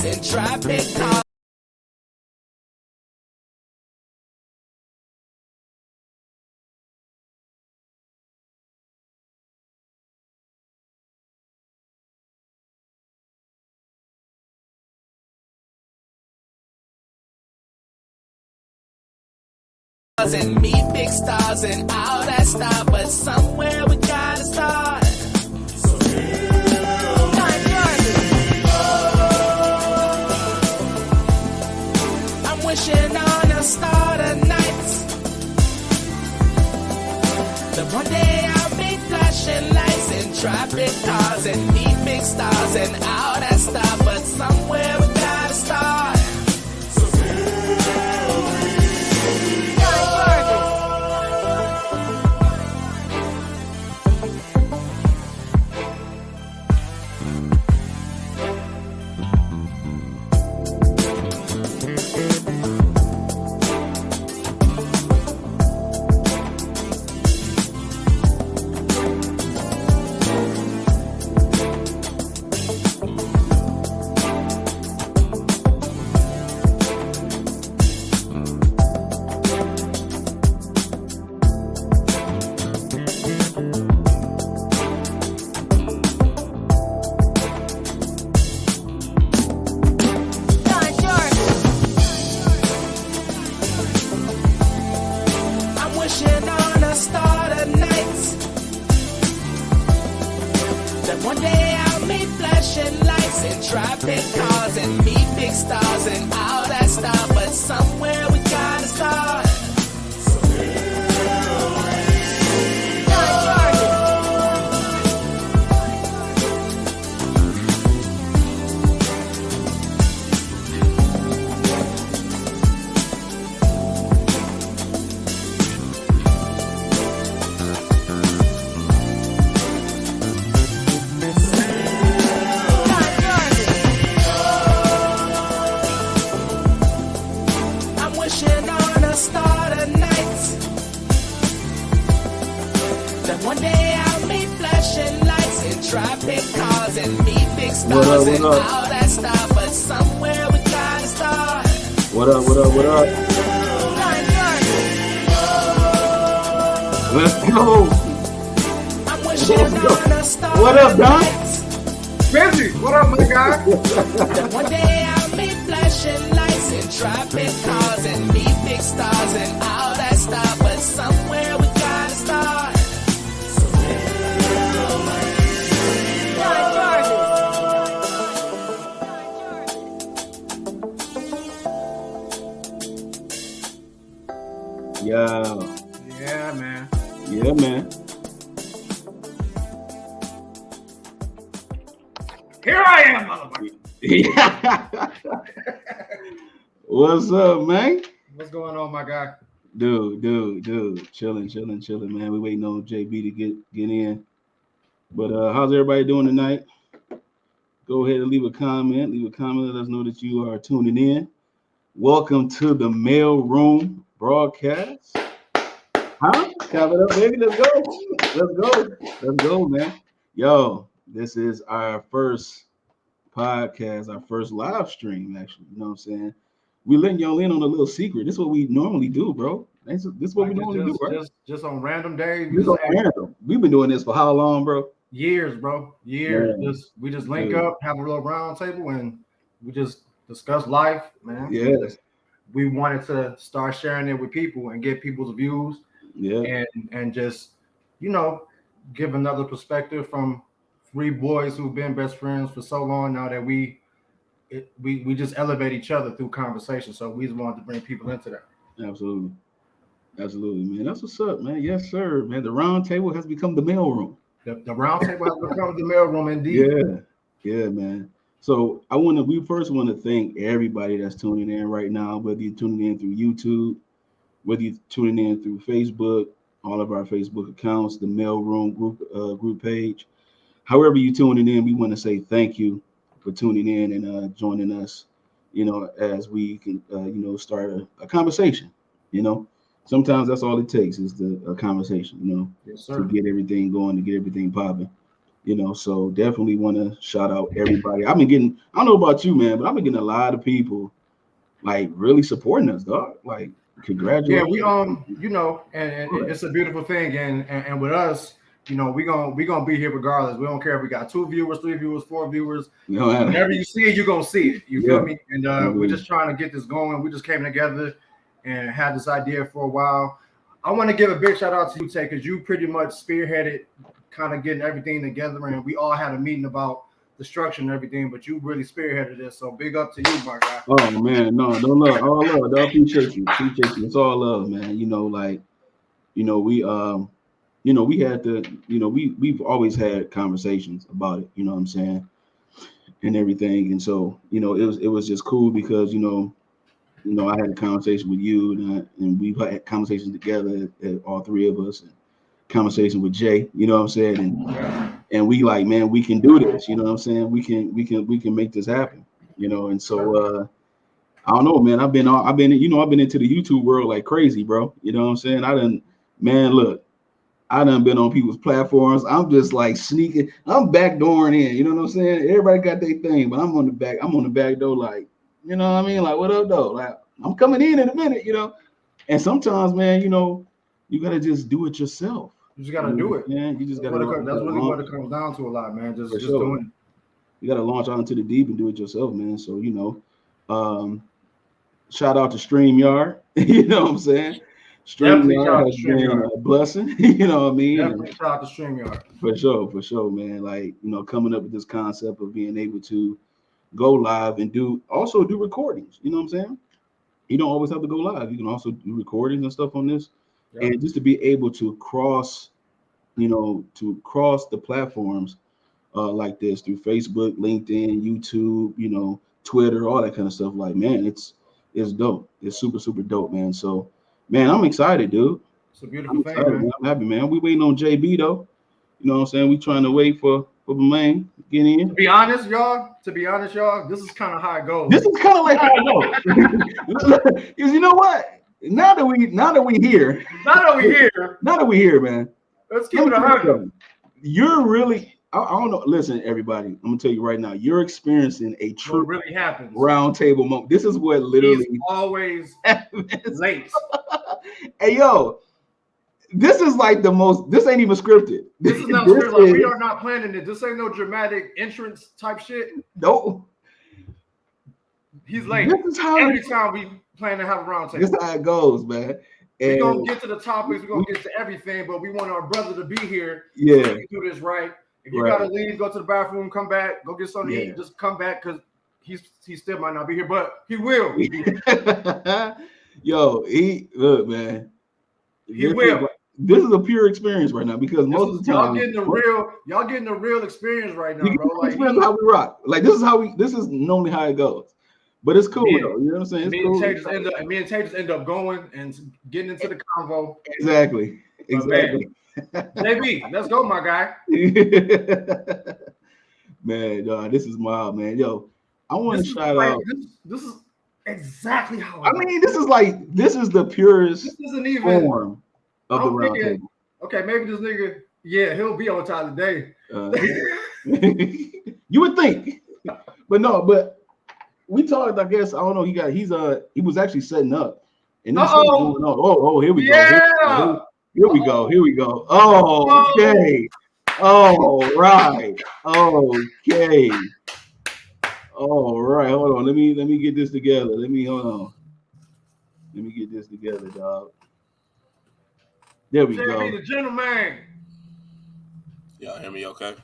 and traffic cars. And meet big stars and all that stuff, but somewhere we gotta start. I'm wishing on a star tonight, that one day I'll be flashing lights and traffic cars and meet big stars and all that stuff, but somewhere we gotta start. Traffic cars and meet big stars and all that stuff, but somewhere we gotta start. Traffic cars and meet big stars and all that stuff, but somewhere we gotta start. What up? Let's go. I'm wishing on a star. What up, Don? Busy. What up, my guy? One day I'll be flashing lights and traffic cars and meet big stars and all that stuff, but somewhere we gotta start. Yeah, man. Yeah, man. Here I am, motherfucker. Yeah. What's up, man? What's going on, my guy? Dude. Chilling, man. We waiting on JB to get in. But how's everybody doing tonight? Go ahead and leave a comment. Let us know that you are tuning in. Welcome to the Mailroom broadcast. Huh? Clap it up, baby. Let's go, man. Yo, this is our first podcast, our first live stream, actually. You know what I'm saying? We letting y'all in on a little secret. This is what we normally do, bro. This is what we normally do, bro. Just on random days. We've been doing this for how long, bro? Years, bro. Years. Yeah. We just link up, have a little round table, and we just discuss life, man. Yes. We wanted to start sharing it with people and get people's views. Yeah. And just, give another perspective from three boys who've been best friends for so long now that we just elevate each other through conversation. So we just wanted to bring people into that. Absolutely, man. That's what's up, man. Yes, sir, man. The round table has become the mailroom. The round table has become the mailroom, indeed. Yeah, man. So we first want to thank everybody that's tuning in right now, whether you're tuning in through YouTube, whether you're tuning in through Facebook, all of our Facebook accounts, the Mailroom group page. However you're tuning in, we want to say thank you for tuning in and joining us, as we can, start a conversation, Sometimes that's all it takes is a conversation, Yes, sir. to get everything going, to get everything popping. You know, so definitely want to shout out everybody. I've been getting, I don't know about you, man, but I've been getting a lot of people like really supporting us, dog. Like, Yeah, congratulations. we you know, and it's a beautiful thing, and with us, you know, we gonna be here regardless. We don't care if we got 2 viewers, 3 viewers, 4 viewers. You know, Whenever you see it, you're gonna see it. You feel yeah. me? And we're Mhm. just trying to get this going. We just came together and had this idea for a while. I want to give a big shout out to you, Tay, because you pretty much spearheaded kind of getting everything together, and we all had a meeting about the structure and everything, but you really spearheaded this. So big up to you, my guy. Oh man, no, no love, all love. I appreciate you. It's all love, man. You know, like, you know, we had to, we've always had conversations about it. You know what I'm saying, and everything. And so, it was just cool because I had a conversation with you, and we've had conversations together, all three of us, and conversation with Jay. You know what I'm saying, and we like, man, we can do this. You know what I'm saying? We can make this happen. And so. I don't know, man. I've been into the YouTube world like crazy, bro. You know what I'm saying? Man, look, I done been on people's platforms. I'm just like sneaking. I'm backdooring in. You know what I'm saying? Everybody got their thing, but I'm on the back. I'm on the back door, like, you know what I mean? Like, what up, though? Like, I'm coming in a minute. And sometimes, man, you gotta just do it yourself. You just gotta do it. Yeah, you just gotta. That's really what launch it comes down to a lot, man. for Just sure. doing it. You gotta launch out into the deep and do it yourself, man. So um, shout out to StreamYard. You know what I'm saying? Definitely shout StreamYard out has to been StreamYard. a blessing. You know what I mean? Definitely shout out to StreamYard. For sure, man. Like, coming up with this concept of being able to go live and do recordings. You know what I'm saying? You don't always have to go live. You can also do recordings and stuff on this. Yep. And just to be able to cross the platforms like this through Facebook, LinkedIn, YouTube, Twitter, all that kind of stuff. Like, man, it's dope. It's super, super dope, man. So, man, I'm excited, dude. It's a beautiful I'm thing, excited, man. man. I'm happy, man. We waiting on JB though. You know what I'm saying? We trying to wait for the man to get in. To be honest, y'all, this is kind of how it This goes. is kind of like how I know. Because you know what? Now that we here, Not over here. now that we here, man. Let's keep Let it me tell you 100. something. You're really, I don't know. Listen, everybody, I'm gonna tell you right now, you're experiencing a true What really happens? round table moment. This is what He's literally always happens. late. Hey, yo, this is like the most, this ain't even scripted. This is not This script. Like, we is, are not planning it. This ain't no dramatic entrance type shit. no, He's late. this is how Every time we plan to have a round this table. how it goes, man. We're gonna And get to the topics, we're gonna get to everything, but we want our brother to be here. yeah, So we can do this right. If you right. gotta leave, go to the bathroom, come back, go get something to Yeah. eat, just come back because he still might not be here, but he will. Yo, look, man. He will. This is a pure experience right now because most of the time y'all getting the real experience right now, you bro. can Like experience how we rock. Like this is normally how it goes. But it's cool though. You know what I'm saying? It's cool. Me and Tay just end up going and getting into the convo. Exactly. But man, JB, let's go, my guy. Man, dog, this is wild, man. Yo, I want to shout out. This is exactly how I mean, this is the purest this isn't even form of the round table. Okay, maybe this nigga, he'll be on time today. You would think, but no, but we talked. I guess I don't know. He was actually setting up, and this going on. Oh, here we go. Here we go. Here we go. Oh, okay. Oh, right. Okay. All right. Hold on. Let me get this together. Hold on. Let me get this together, dog. There we go. The gentleman. Y'all hear me okay?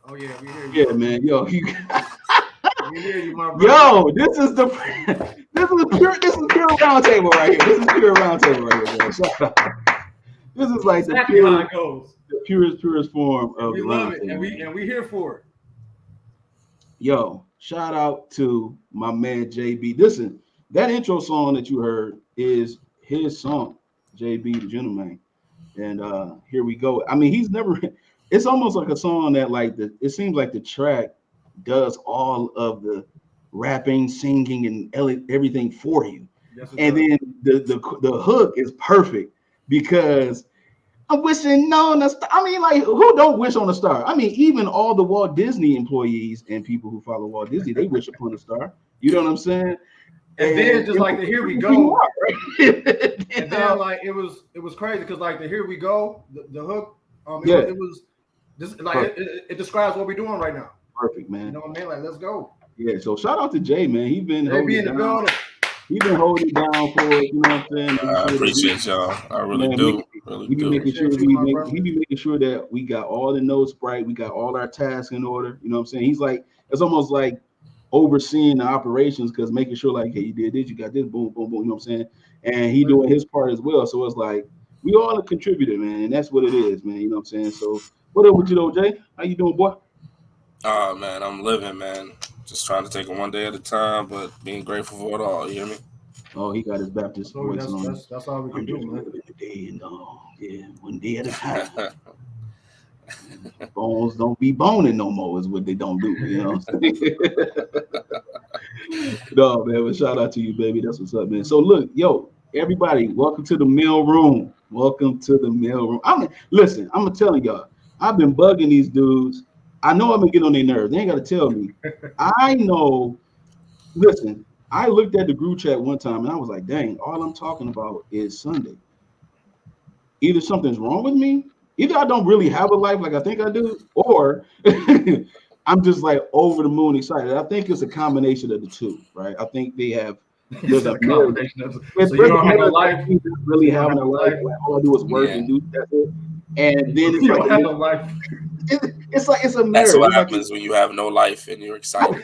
Oh yeah, we hear you. Yeah, man. Yo, we hear you, my brother. Yo, this is pure round table right here. This is pure round table right here, man. This is like exactly how it goes. The purest form of we the love round it, table. and we here for it. Yo, shout out to my man JB. Listen, that intro song that you heard is his song, JB the Gentleman. And here we go. I mean, it's almost like a song that it seems like the track does all of the rapping, singing, and everything for you. And then the hook is perfect because I'm wishing on a star. I mean, like, who don't wish on a star? I mean, even all the Walt Disney employees and people who follow Walt Disney, they wish upon a star. You know what I'm saying? And then just like the Here We Go, and then like it was crazy because like the Here We Go, the hook, it was just like it describes what we're doing right now. Perfect, man. You know what I mean? Like, let's go. Yeah. So shout out to Jay, man. He's been holding it down. He's been holding it down for us. You know what I'm saying? I appreciate y'all. I really do. He be making sure that we got all the notes right. We got all our tasks in order. You know what I'm saying? He's like, it's almost like overseeing the operations because making sure like, hey, you did this, you got this, boom, boom, boom. You know what I'm saying? And he doing his part as well. So it's like we all contributed, man, and that's what it is, man. You know what I'm saying? So what up with you though, Jay? How you doing, boy? Oh man, I'm living, man. Just trying to take it one day at a time, but being grateful for it all. You hear me? Oh, he got his Baptist voice on. That's all we can do, man. Yeah, one day at a time. Bones don't be boning no more is what they don't do. You know what I'm saying? No, man, but shout out to you, baby. That's what's up, man. So look, yo, everybody, welcome to the mail room. Welcome to the mail room. Listen, I'm telling y'all, I've been bugging these dudes. I know I've been getting on their nerves. They ain't got to tell me. I know. Listen, I looked at the group chat one time and I was like, dang, all I'm talking about is Sunday. Either something's wrong with me, either I don't really have a life like I think I do, or I'm just like over the moon excited. I think it's a combination of the two, right? I think they have. There's a combination of. So you don't have a life. Really having a life. All I do is work and do that. And then it's like have a life. It's like it's a marriage. That's what happens when you have no life and you're excited.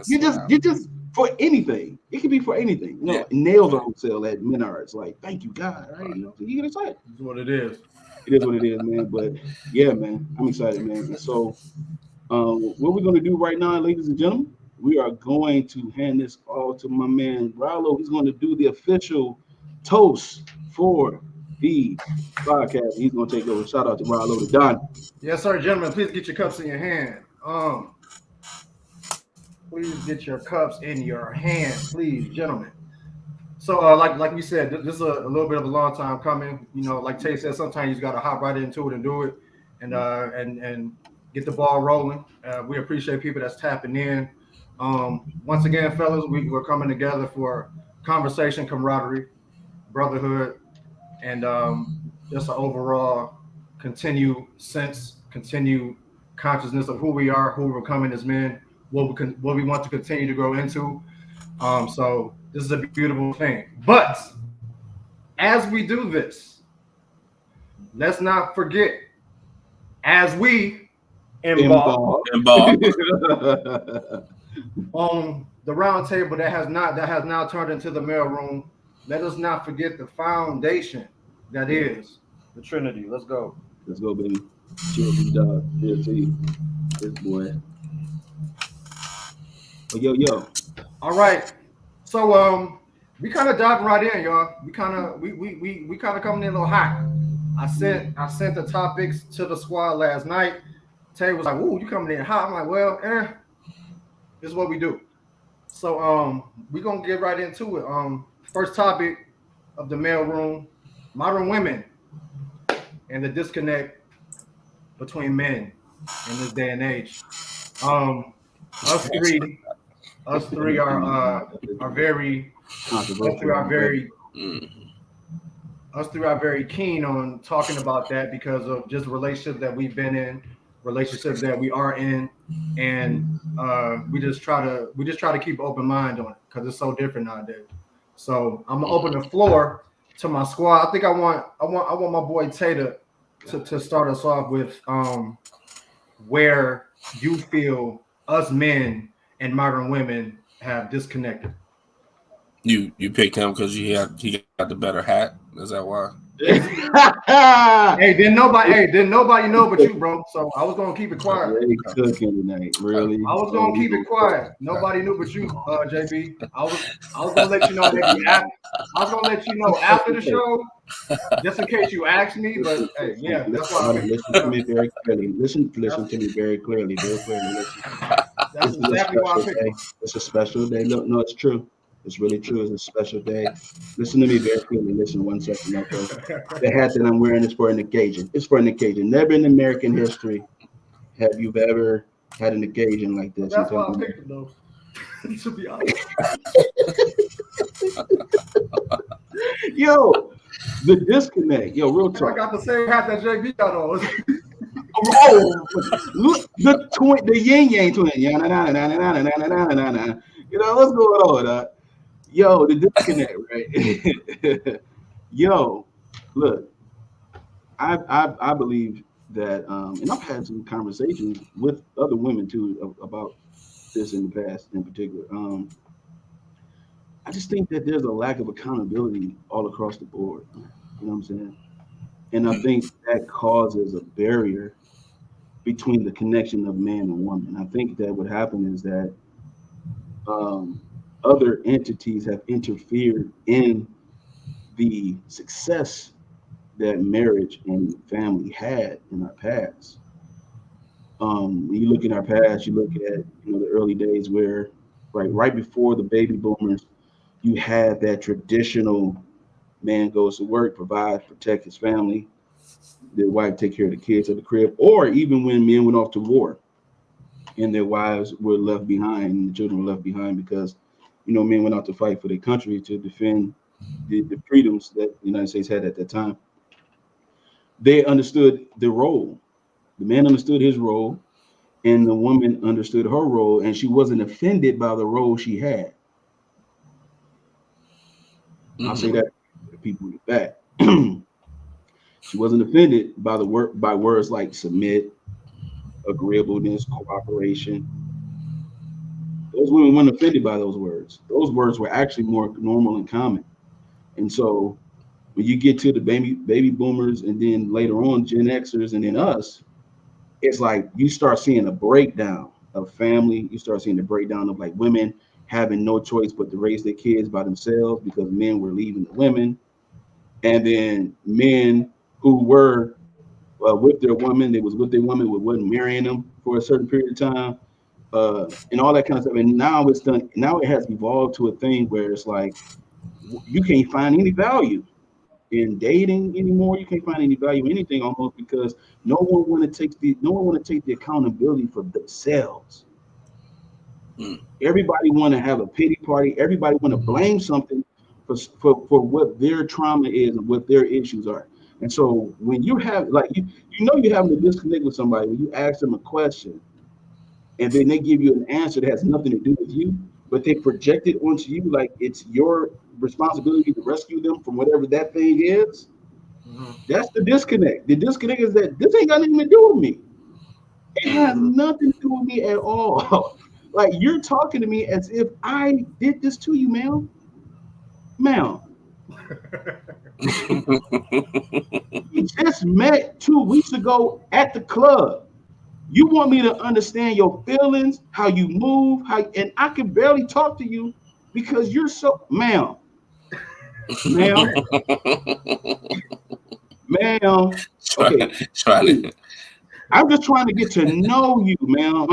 You just for anything. It could be for anything. You know, nails on sale at Menards. Like, thank you, God. Right? You know, you get excited. That's what it is. It is what it is, man. But yeah, man, I'm excited, man. And so, what we're gonna do right now, ladies and gentlemen, we are going to hand this all to my man Rallo. He's going to do the official toast for the podcast. He's gonna take over. Shout out to Rallo the Don. Yes, sir, gentlemen. Please get your cups in your hand. Please get your cups in your hand, please, gentlemen. So, like we said, this is a little bit of a long time coming. You know, like Tay said, sometimes you just got to hop right into it and do it, and get the ball rolling. We appreciate people that's tapping in. Once again, fellas, we're coming together for conversation, camaraderie, brotherhood, and just an overall continued consciousness of who we are, who we're becoming as men, what we want to continue to grow into. So this is a beautiful thing. But as we do this, let's not forget, as we embark on the round table that has now turned into the mail room, let us not forget the foundation that is the Trinity. Let's go. Let's go, baby. Cheers, dog. Cheers to you. This boy. Oh, yo. All right. So we kind of diving right in, y'all. We kind of coming in a little hot. I sent the topics to the squad last night. Tay was like, "Ooh, you coming in hot?" I'm like, "Well, this is what we do." So we're gonna get right into it. First topic of the mail room: modern women and the disconnect between men in this day and age. Us three are very keen on talking about that because of just relationships that we've been in, relationships that we are in, and we just try to keep an open mind on it because it's so different nowadays. So I'm gonna open the floor to my squad. I think I want my boy Tay to start us off with where you feel us men and modern women have disconnected. You picked him because he got the better hat. Is that why? Hey, didn't nobody know but you, bro. So I was gonna keep it quiet. Really cooking tonight, really. I was gonna keep it quiet. Nobody knew but you, JB. I was gonna let you know maybe after. I was gonna let you know after the show, just in case you asked me. But hey, yeah, that's why. Listen to me very clearly. Listen to me very clearly. Very clearly. Listen. That's exactly why I picked it. It's a special day. No, it's true. It's really true. It's a special day. Listen to me very clearly. Listen 1 second, okay? The hat that I'm wearing is for an occasion. It's for an occasion. Never in American history have you ever had an occasion like this. That's why I picked it though. To be honest. Yo, the disconnect. Yo, real I talk. got the same hat that JB got on. Oh, look, the yin yang twin. Yeah, na, na, na, na, na, na, na, na, na, na. You know what's going on? Yo, the disconnect, right? Yo, look, I believe that, and I've had some conversations with other women too about this in the past, in particular. I just think that there's a lack of accountability all across the board. You know what I'm saying? And I think that causes a barrier between the connection of man and woman. I think that what happened is that other entities have interfered in the success that marriage and family had in our past. When you look in our past, you look at the early days where right before the baby boomers, you had that traditional man goes to work, provide, protect his family, their wife take care of the kids at the crib, or even when men went off to war and their wives were left behind and the children were left behind because men went out to fight for their country to defend the freedoms that the United States had at that time. They understood the role. The man understood his role, and the woman understood her role, and she wasn't offended by the role she had. I'll say that to people in the back. She wasn't offended by by words like submit, agreeableness, cooperation. Those women weren't offended by those words. Those words were actually more normal and common. And so when you get to the baby boomers and then later on Gen Xers and then us, it's like you start seeing a breakdown of family. You start seeing the breakdown of like women having no choice but to raise their kids by themselves because men were leaving the women. And then men who were with their woman, they was with their woman, wasn't marrying them for a certain period of time, and all that kind of stuff. And now it's done. Now it has evolved to a thing where it's like you can't find any value in dating anymore. You can't find any value in anything almost because no one want to take the accountability for themselves. Everybody want to have a pity party. Everybody want to blame something for what their trauma is and what their issues are. And so when you have you're having to disconnect with somebody when you ask them a question and then they give you an answer that has nothing to do with you, but they project it onto you like it's your responsibility to rescue them from whatever that thing is. That's the disconnect. The disconnect is that this ain't got nothing to do with me. It has nothing to do with me at all. Like you're talking to me as if I did this to you, ma'am. Ma'am. We just met 2 weeks ago at the club. You want me to understand your feelings, how you move, and I can barely talk to you because you're so, ma'am. Okay. I'm just trying to get to know you, ma'am.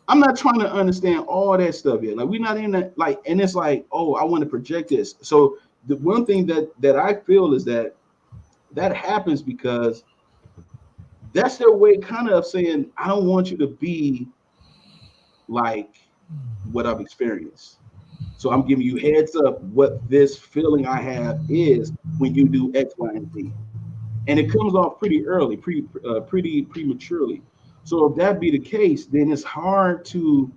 I'm not trying to understand all that stuff yet. Like we're not in that, like, and it's like, oh, I want to project this. So the one thing that I feel is that happens because that's their way kind of saying, I don't want you to be like what I've experienced. So I'm giving you heads up what this feeling I have is when you do X, Y, and Z. And it comes off pretty early, pretty prematurely. So if that be the case, then it's hard to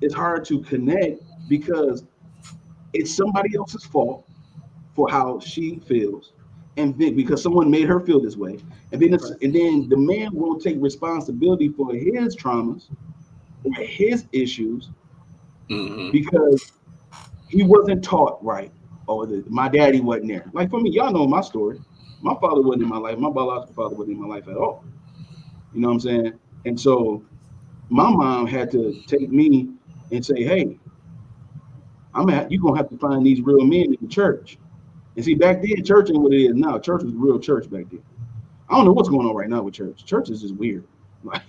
connect because it's somebody else's fault for how she feels, and then because someone made her feel this way, and then the man won't take responsibility for his traumas or his issues because he wasn't taught right, or my daddy wasn't there. Like for me, y'all know my story. My father wasn't in my life. My biological father wasn't in my life at all. You know what I'm saying? And so my mom had to take me and say, hey, you're going to have to find these real men in the church. And see, back then, church ain't what it is now. Church was real church back then. I don't know what's going on right now with church. Church is just weird. Like,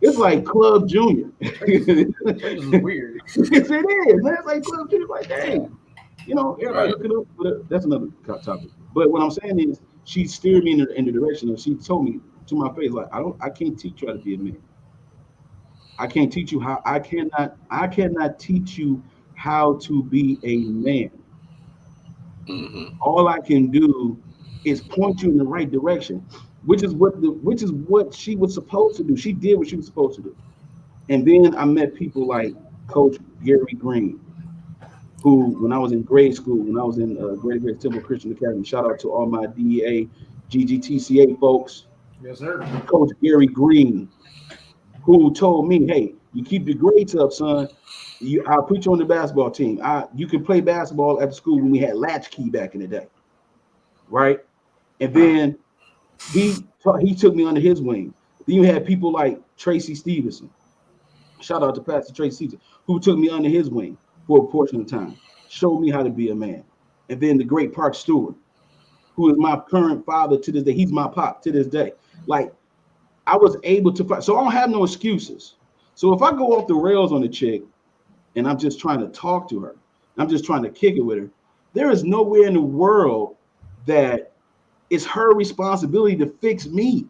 it's It's like Club Junior. This is weird. Yes, it is, man. It's like Club Junior. Like, dang, everybody Right. look it up. But that's another topic. But what I'm saying is, she steered me in the direction of, she told me to my face, like, I can't teach you how to be a man. I can't teach you how. I cannot teach you how to be a man. All I can do is point you in the right direction, which is what she was supposed to do. She did what she was supposed to do. And then I met people like Coach Gary Green, who, when I was in grade school, when I was in Greater Grace Temple Christian Academy, shout out to all my DEA, GGTCA folks, Yes, sir. Coach Gary Green, who told me, hey, you keep your grades up, son. I'll put you on the basketball team. You can play basketball at the school when we had latchkey back in the day, right? And then he took me under his wing. Then you had people like Tracy Stevenson. Shout out to Pastor Tracy Stevenson, who took me under his wing for a portion of time, showed me how to be a man. And then the great Park Stewart, who is my current father to this day. He's my pop to this day. Like, I was able to fight. So I don't have no excuses. So if I go off the rails on a chick and I'm just trying to talk to her, I'm just trying to kick it with her, there is nowhere in the world that it's her responsibility to fix me.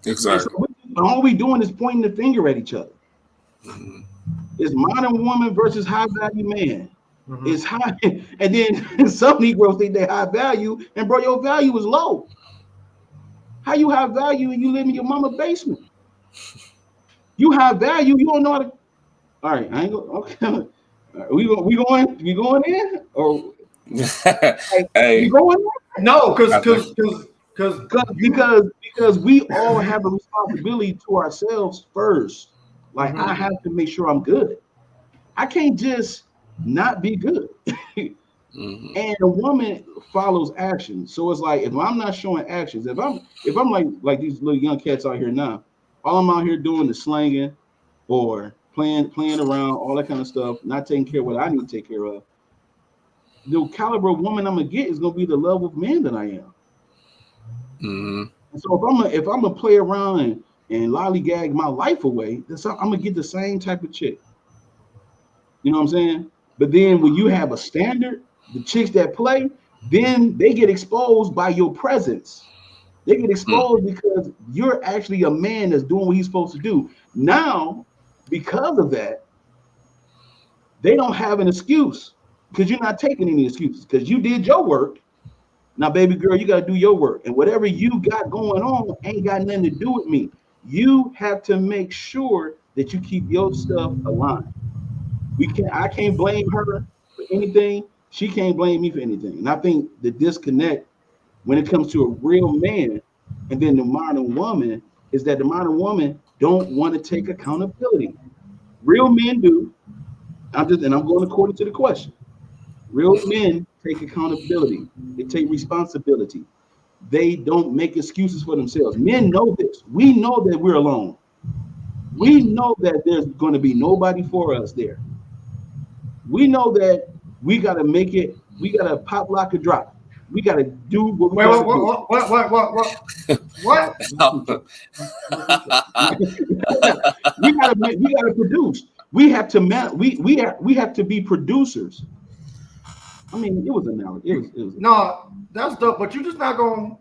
Exactly. So all we doing is pointing the finger at each other. It's modern woman versus high value man. It's high, and then some Negroes think they high value, and bro, your value is low. How you have value and you live in your mama's basement? You have value, you don't know how to. All right, I ain't going. Okay, we going in or Hey, we going in? No, because we all have a responsibility to ourselves first. Like, I have to make sure I'm good. I can't just not be good. And a woman follows action. So it's like, if I'm not showing actions, if I'm like these little young cats out here now, all I'm out here doing is slanging or playing around, all that kind of stuff, not taking care of what I need to take care of. The caliber of woman I'm gonna get is gonna be the level of man that I am. And so if I'm gonna play around and lollygag my life away, I'm gonna get the same type of chick. You know what I'm saying? But then when you have a standard, the chicks that play, then they get exposed by your presence. They get exposed because you're actually a man that's doing what he's supposed to do. Now, because of that, they don't have an excuse, because you're not taking any excuses, because you did your work. Now, baby girl, you got to do your work. And whatever you got going on ain't got nothing to do with me. You have to make sure that you keep your stuff aligned. I can't blame her for anything. She can't blame me for anything. And I think the disconnect when it comes to a real man and then the modern woman is that the modern woman don't want to take accountability. Real men do. I'm going according to the question. Real men take accountability. They take responsibility. They don't make excuses for themselves. Men know this. We know that we're alone. We know that there's going to be nobody for us there. We know that we got to make it. We got to pop, lock, or drop. We got to do what we got to do. What? We got to produce. We have to we have to be producers. I mean, it was an analogy. It was No, that's dope. But you just not going.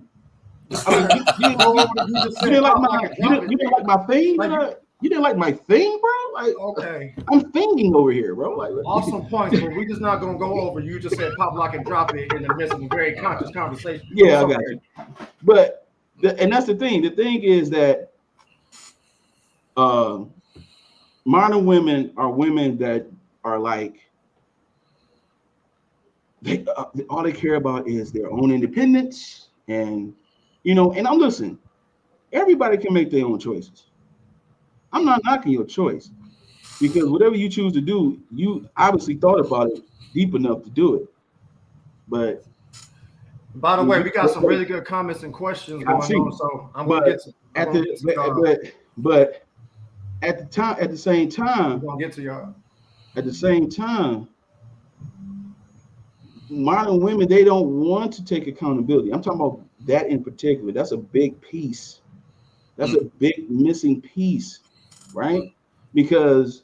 I mean, you didn't like my thing. You didn't like my thing, bro. Like, okay, I'm thinking over here, bro. Like, awesome points, but we're just not gonna go over. You just said pop, lock, and drop it in the midst of a very conscious conversation. Yeah, I got you. But and that's the thing. The thing is that modern women are women that are like all they care about is their own independence, and and I'm listening. Everybody can make their own choices. I'm not knocking your choice, because whatever you choose to do, you obviously thought about it deep enough to do it. But by the way, we got some really good comments and questions going on, so I'm gonna get to. But at the same time, I'm gonna get to y'all. At the same time, modern women, they don't want to take accountability. I'm talking about that in particular. That's a big piece That's a big missing piece, right? Because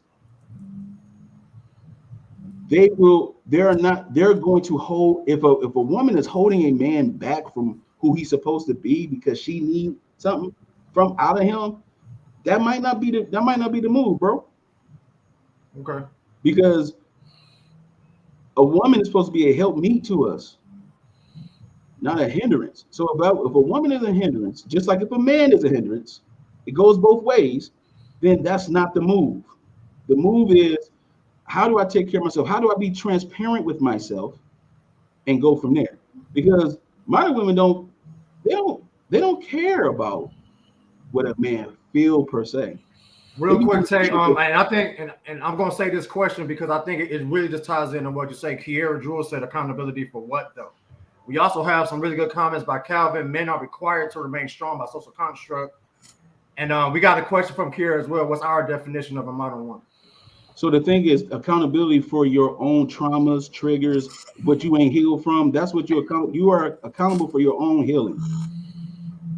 they're going to hold, if a woman is holding a man back from who he's supposed to be because she needs something from out of him, that might not be the move, bro. Okay. Because a woman is supposed to be a helpmeet to us, not a hindrance. So if a woman is a hindrance, just like if a man is a hindrance, it goes both ways, then that's not the move. The move is, how do I take care of myself? How do I be transparent with myself and go from there? Because modern women they don't care about what a man feel per se. Real quick, Tay, and I think, and I'm gonna say this question because I think it really just ties into what you say. Kiera Jewel said, accountability for what though? We also have some really good comments by Calvin. Men are required to remain strong by social construct. And we got a question from Kiera as well. What's our definition of a modern woman? So the thing is, accountability for your own traumas, triggers, what you ain't healed from. That's what you are accountable for your own healing.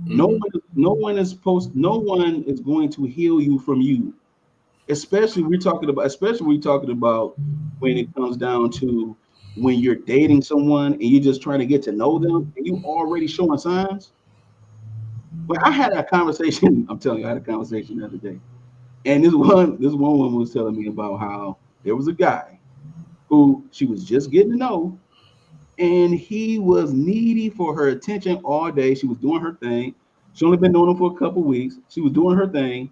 No one is going to heal you from you. Especially we're talking about when it comes down to when you're dating someone and you're just trying to get to know them and you already showing signs. Well, I had a conversation. I'm telling you, I had a conversation the other day. And this one woman was telling me about how there was a guy who she was just getting to know, and he was needy for her attention all day. She was doing her thing. She only been knowing him for a couple weeks. She was doing her thing.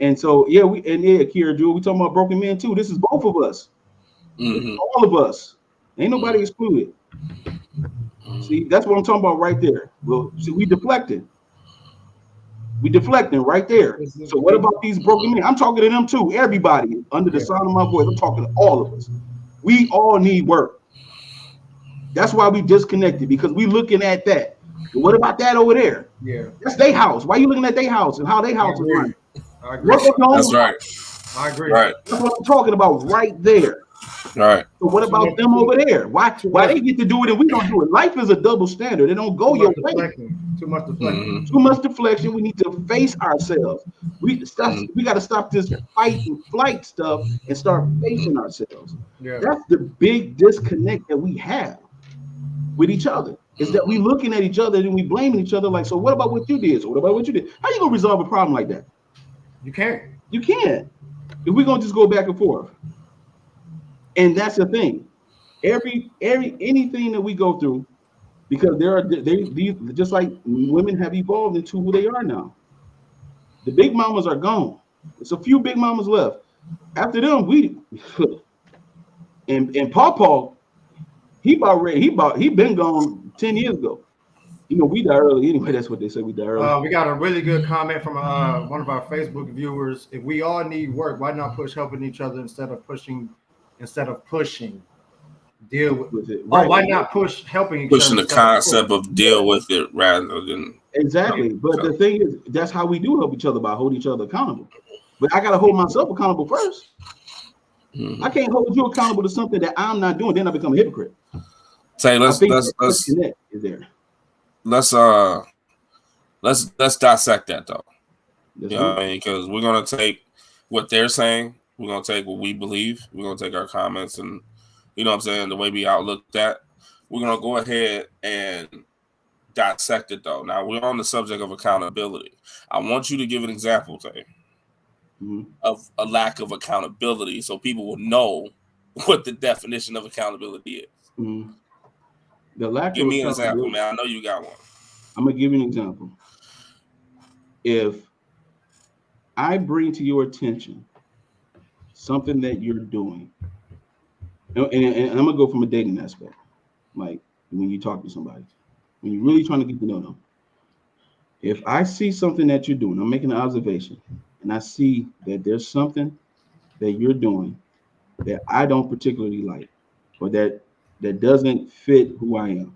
And so, Kiera Jewel, we talking about broken men too. This is both of us. All of us. Ain't nobody excluded. See, that's what I'm talking about right there. Well, see, we deflecting right there. So what about these broken men? I'm talking to them too. Everybody under the sound of my voice. I'm talking to all of us. We all need work. That's why we disconnected, because we looking at that. But what about that over there? Yeah, that's their house. Why are you looking at their house and how their house is running? I agree. That's right. I agree. Right. That's what I'm talking about right there. Right. So what about them over there? Why they get to do it and we don't do it? Life is a double standard. It don't go your way. Too much deflection. Too much deflection. We need to face ourselves. We got to stop this fight and flight stuff and start facing ourselves. Yeah. That's the big disconnect that we have with each other. Is that we looking at each other and we blaming each other like, so what about what you did? So what about what you did? How you gonna resolve a problem like that? You can't. You can't. If we're gonna just go back and forth. And that's the thing. Anything that we go through, because these just like women have evolved into who they are now. The big mamas are gone. It's a few big mamas left. After them, and Paw, he been gone 10 years ago. You know, we die early anyway. That's what they say. We die early. We got a really good comment from one of our Facebook viewers. If we all need work, why not push helping each other instead of pushing? Deal with it. Right. Why not push helping each other? Pushing the concept of deal with it rather than exactly. But the thing is, that's how we do help each other, by holding each other accountable. But I gotta hold myself accountable first. I can't hold you accountable to something that I'm not doing. Then I become a hypocrite. Say let's dissect that though. You know what I mean? Because we're gonna take what they're saying, we're gonna take what we believe, we're gonna take our comments and you know what I'm saying, the way we outlook that. We're gonna go ahead and dissect it though. Now we're on the subject of accountability. I want you to give an example, Tay, of a lack of accountability so people will know what the definition of accountability is. Give me an example, man. I know you got one. I'm gonna give you an example. If I bring to your attention something that you're doing, and I'm gonna go from a dating aspect, like when you talk to somebody, when you're really trying to get to know them. If I see something that you're doing, I'm making an observation, and I see that there's something that you're doing that I don't particularly like, or that doesn't fit who I am,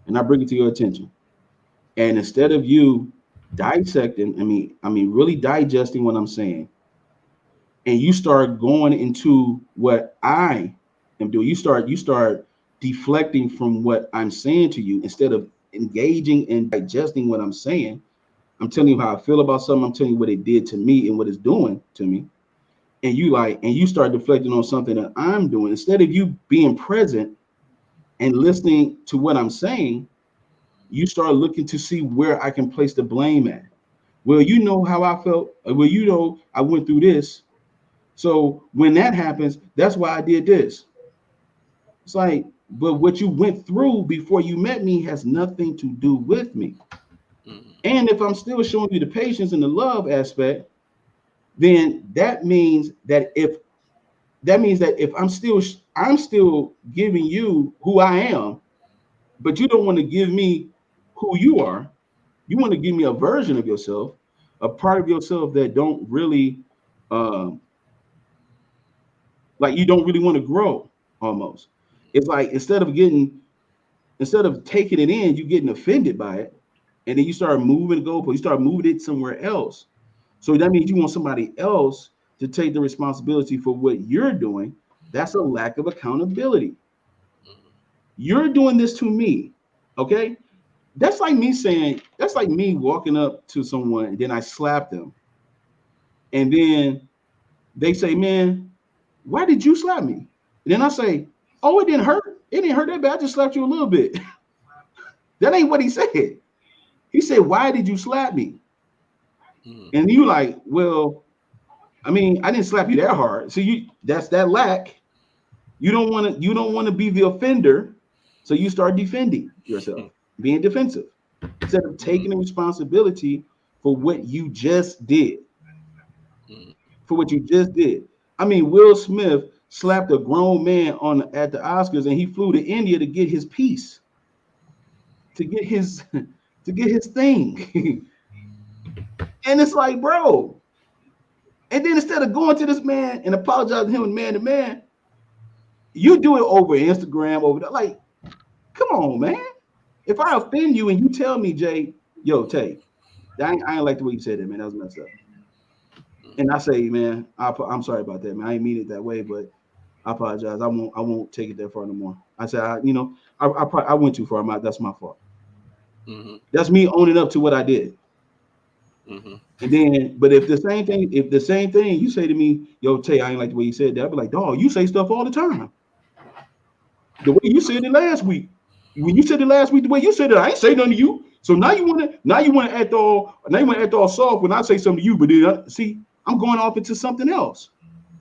and I bring it to your attention. And instead of you dissecting, I mean, really digesting what I'm saying, and you start going into what I am doing, you start deflecting from what I'm saying to you instead of engaging and digesting what I'm saying. I'm telling you how I feel about something. I'm telling you what it did to me and what it's doing to me. And you start deflecting on something that I'm doing. Instead of you being present and listening to what I'm saying, you start looking to see where I can place the blame at. Well, you know how I felt. Well, you know, I went through this. So when that happens, that's why I did this. It's like, but what you went through before you met me has nothing to do with me. And if I'm still showing you the patience and the love aspect, then that means that if I'm still giving you who I am, but you don't want to give me who you are. You want to give me a version of yourself, a part of yourself that don't really um like you don't really want to grow almost. It's like instead of taking it in, you getting offended by it, and then you start moving the goalpost, you start moving it somewhere else. So that means you want somebody else to take the responsibility for what you're doing. That's a lack of accountability. You're doing this to me, okay? That's like me walking up to someone and then I slap them, and then they say, "Man, why did you slap me?" And then I say, "Oh, it didn't hurt. It didn't hurt that bad. I just slapped you a little bit." That ain't what he said. He said, "Why did you slap me?" And you like, well, I mean, I didn't slap you that hard. So that's that lack. You don't want to be the offender. So you start defending yourself, being defensive, instead of taking the responsibility for what you just did. For what you just did. I mean, Will Smith slapped a grown man on at the Oscars and he flew to India to get his piece, to get his to get his thing. And it's like, bro. And then instead of going to this man and apologizing to him man to man, you do it over Instagram, over that. Like, come on, man. If I offend you and you tell me, Jay, yo, Tay, I ain't like the way you said that, man. That was messed up. And I say, man, I'm sorry about that, man. I ain't mean it that way, but I apologize. I won't take it that far no more. I said, I went too far. That's my fault. That's me owning up to what I did. And then, but if the same thing you say to me, yo, Tay, I ain't like the way you said that, I'll be like, dog, you say stuff all the time. The way you said it last week. When you said it last week, the way you said it, I ain't say nothing to you. So now you want to act all soft when I say something to you, but then see, I'm going off into something else.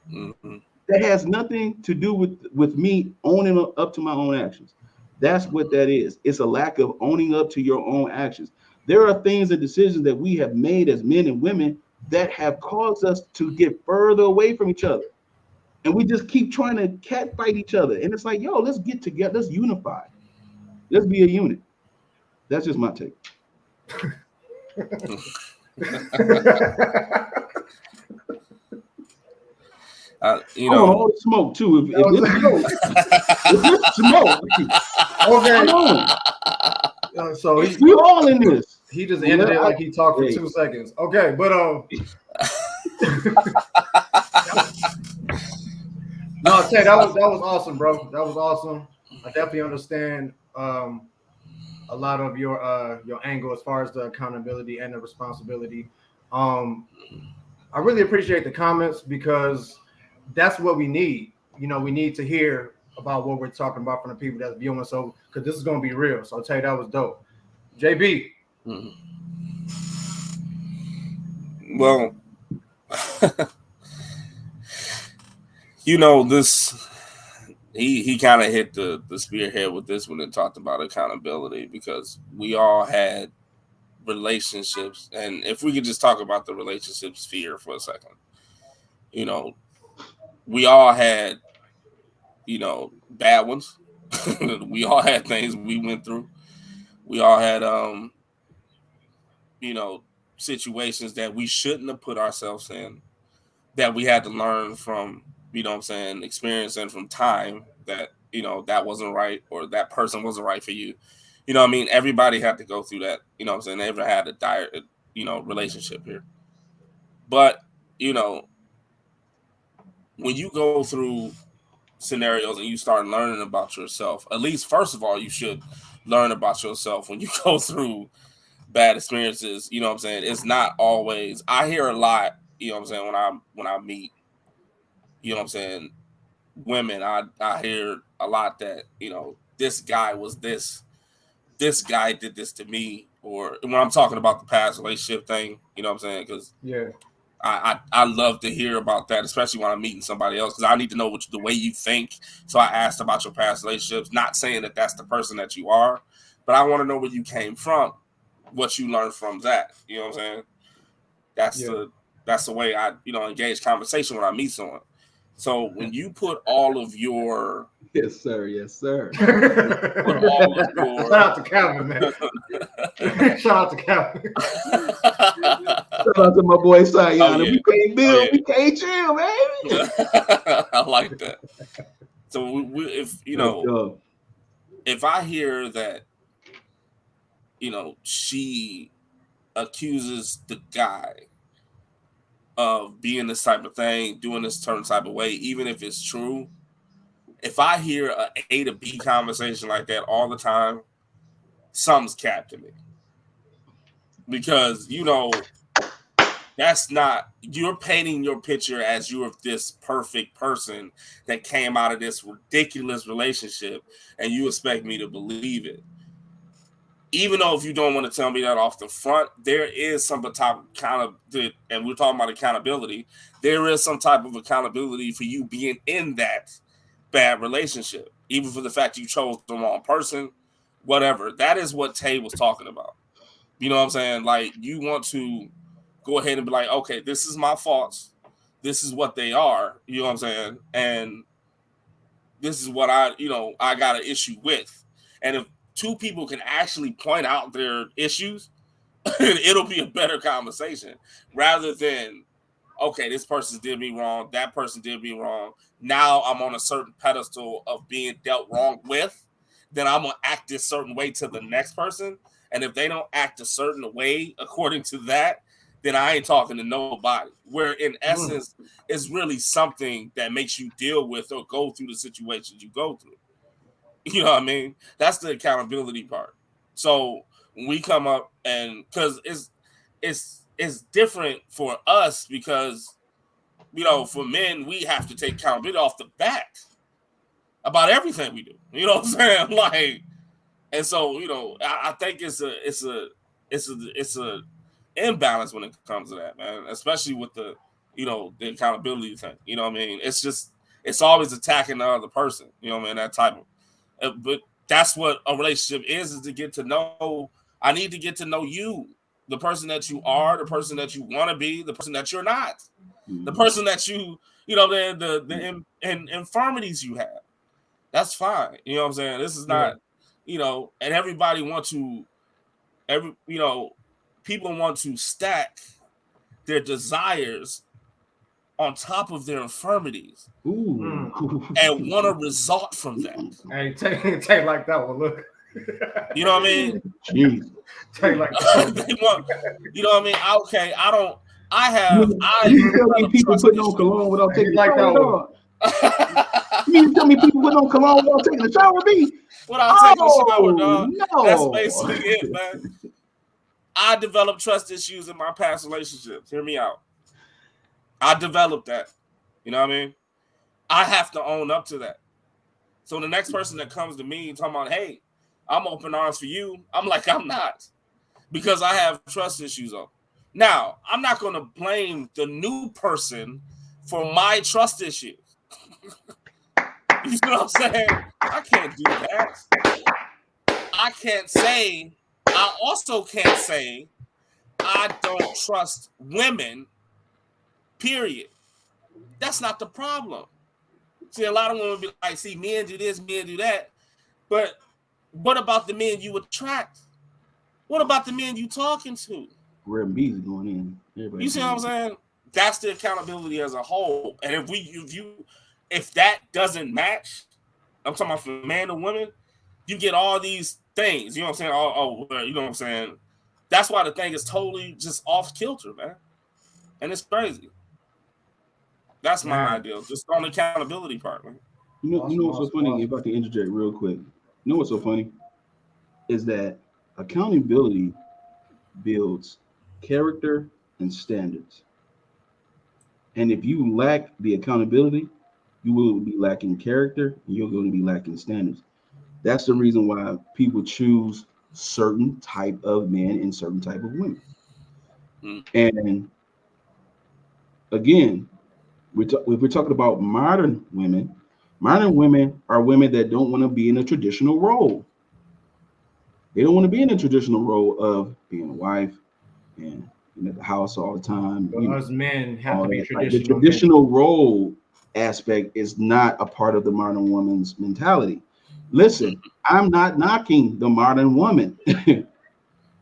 That has nothing to do with me owning up to my own actions. That's what that is. It's a lack of owning up to your own actions. There are things and decisions that we have made as men and women that have caused us to get further away from each other. And we just keep trying to catfight each other. And it's like, yo, let's get together. Let's unify. Let's be a unit. That's just my take. All the smoke too. If it's smoke, okay. So we all in this. He just ended it like he talked for 2 seconds. Okay, but no, Ted, that was awesome, bro. That was awesome. I definitely understand a lot of your angle as far as the accountability and the responsibility. I really appreciate the comments because that's what we need. You know, we need to hear about what we're talking about from the people that's viewing. So, because this is going to be real. So I'll tell you, that was dope. JB. Well, you know, this he kind of hit the spearhead with this one and talked about accountability, because we all had relationships, and if we could just talk about the relationship sphere for a second, you know, we all had, you know, bad ones. We all had things we went through. We all had you know, situations that we shouldn't have put ourselves in, that we had to learn from, you know what I'm saying, experience and from time, that, you know, that wasn't right, or that person wasn't right for you. You know what I mean? Everybody had to go through that, you know what I'm saying? They ever had a dire, you know, relationship here. But, you know, when you go through scenarios and you start learning about yourself, at least first of all, you should learn about yourself when you go through bad experiences, you know what I'm saying? It's not always. I hear a lot, you know what I'm saying, when I meet, you know what I'm saying, women, I hear a lot that, you know, this guy was this guy did this to me, or when I'm talking about the past relationship thing, you know what I'm saying? Because I love to hear about that, especially when I'm meeting somebody else, because I need to know the way you think. So I asked about your past relationships, not saying that that's the person that you are, but I want to know where you came from, what you learned from that. You know what I'm saying? That's the way I, you know, engage conversation when I meet someone. So when you put all of your yes sir, put all of your shout out to Calvin, man. Shout out to Calvin. Shout out to my boy Sayana. We can't build, we can't chill, man. I like that. So if you know, if I hear that, you know, she accuses the guy of being this type of thing, doing this certain type of way, even if it's true, if I hear a A to B conversation like that all the time, something's capped to me. Because, you know, that's not, you're painting your picture as you're this perfect person that came out of this ridiculous relationship, and you expect me to believe it. Even though if you don't want to tell me that off the front, there is some type of and we're talking about accountability, there is some type of accountability for you being in that bad relationship, even for the fact you chose the wrong person, whatever. That is what Tay was talking about. You know what I'm saying? Like, you want to go ahead and be like, okay, this is my faults. This is what they are. You know what I'm saying? And this is what I got an issue with. And if two people can actually point out their issues, it'll be a better conversation rather than, okay, this person did me wrong, that person did me wrong. Now I'm on a certain pedestal of being dealt wrong with, then I'm going to act this certain way to the next person. And if they don't act a certain way according to that, then I ain't talking to nobody. Where in essence is really something that makes you deal with or go through the situations you go through. You know what I mean? That's the accountability part. So when we come up, and because it's different for us, because, you know, for men, we have to take accountability off the bat about everything we do. You know what I'm saying? Like, and so, you know, I think it's a imbalance when it comes to that, man. Especially with the, you know, the accountability thing. You know what I mean? It's always attacking the other person. You know what I mean? That type of. But that's what a relationship is to get to know. I need to get to know you, the person that you are, the person that you want to be, the person that you're not, the person that you know, the infirmities you have. That's fine. You know what I'm saying? This is not, you know, and everybody people want to stack their desires on top of their infirmities. And want to result from that. Hey, take like that one. Look. You know what I mean? Jeez. Take like that. They want, you know what I mean? Okay, you tell me people putting on cologne without taking like a shower. You tell me people putting on cologne without taking a shower, B? Without taking a shower, dog. No. That's basically it, man. I developed trust issues in my past relationships. Hear me out. I developed that. You know what I mean? I have to own up to that. So the next person that comes to me talking about, hey, I'm open arms for you, I'm like, I'm not. Because I have trust issues on. Now, I'm not going to blame the new person for my trust issues. You know what I'm saying? I can't do that. I also can't say I don't trust women, period. That's not the problem. See, a lot of women be like, see, men do this, men do that. But what about the men you attract? What about the men you talking to? Rare bees going in. You see what I'm saying? That's the accountability as a whole. And if that doesn't match, I'm talking about for man and women, you get all these things. You know what I'm saying? You know what I'm saying? That's why the thing is totally just off kilter, man. And it's crazy. That's my ideal. Just on the accountability part, man. You know what's so funny? If I can interject real quick. You know what's so funny? Is that accountability builds character and standards. And if you lack the accountability, you will be lacking character and you're going to be lacking standards. That's the reason why people choose certain type of men and certain type of women. Mm. And again, if we're talking about modern women are women that don't want to be in a traditional role. They don't want to be in a traditional role of being a wife and at the house all the time. But us men have All to be that. Like the traditional men. traditional role aspect is not a part of the modern woman's mentality. Listen, I'm not knocking the modern woman.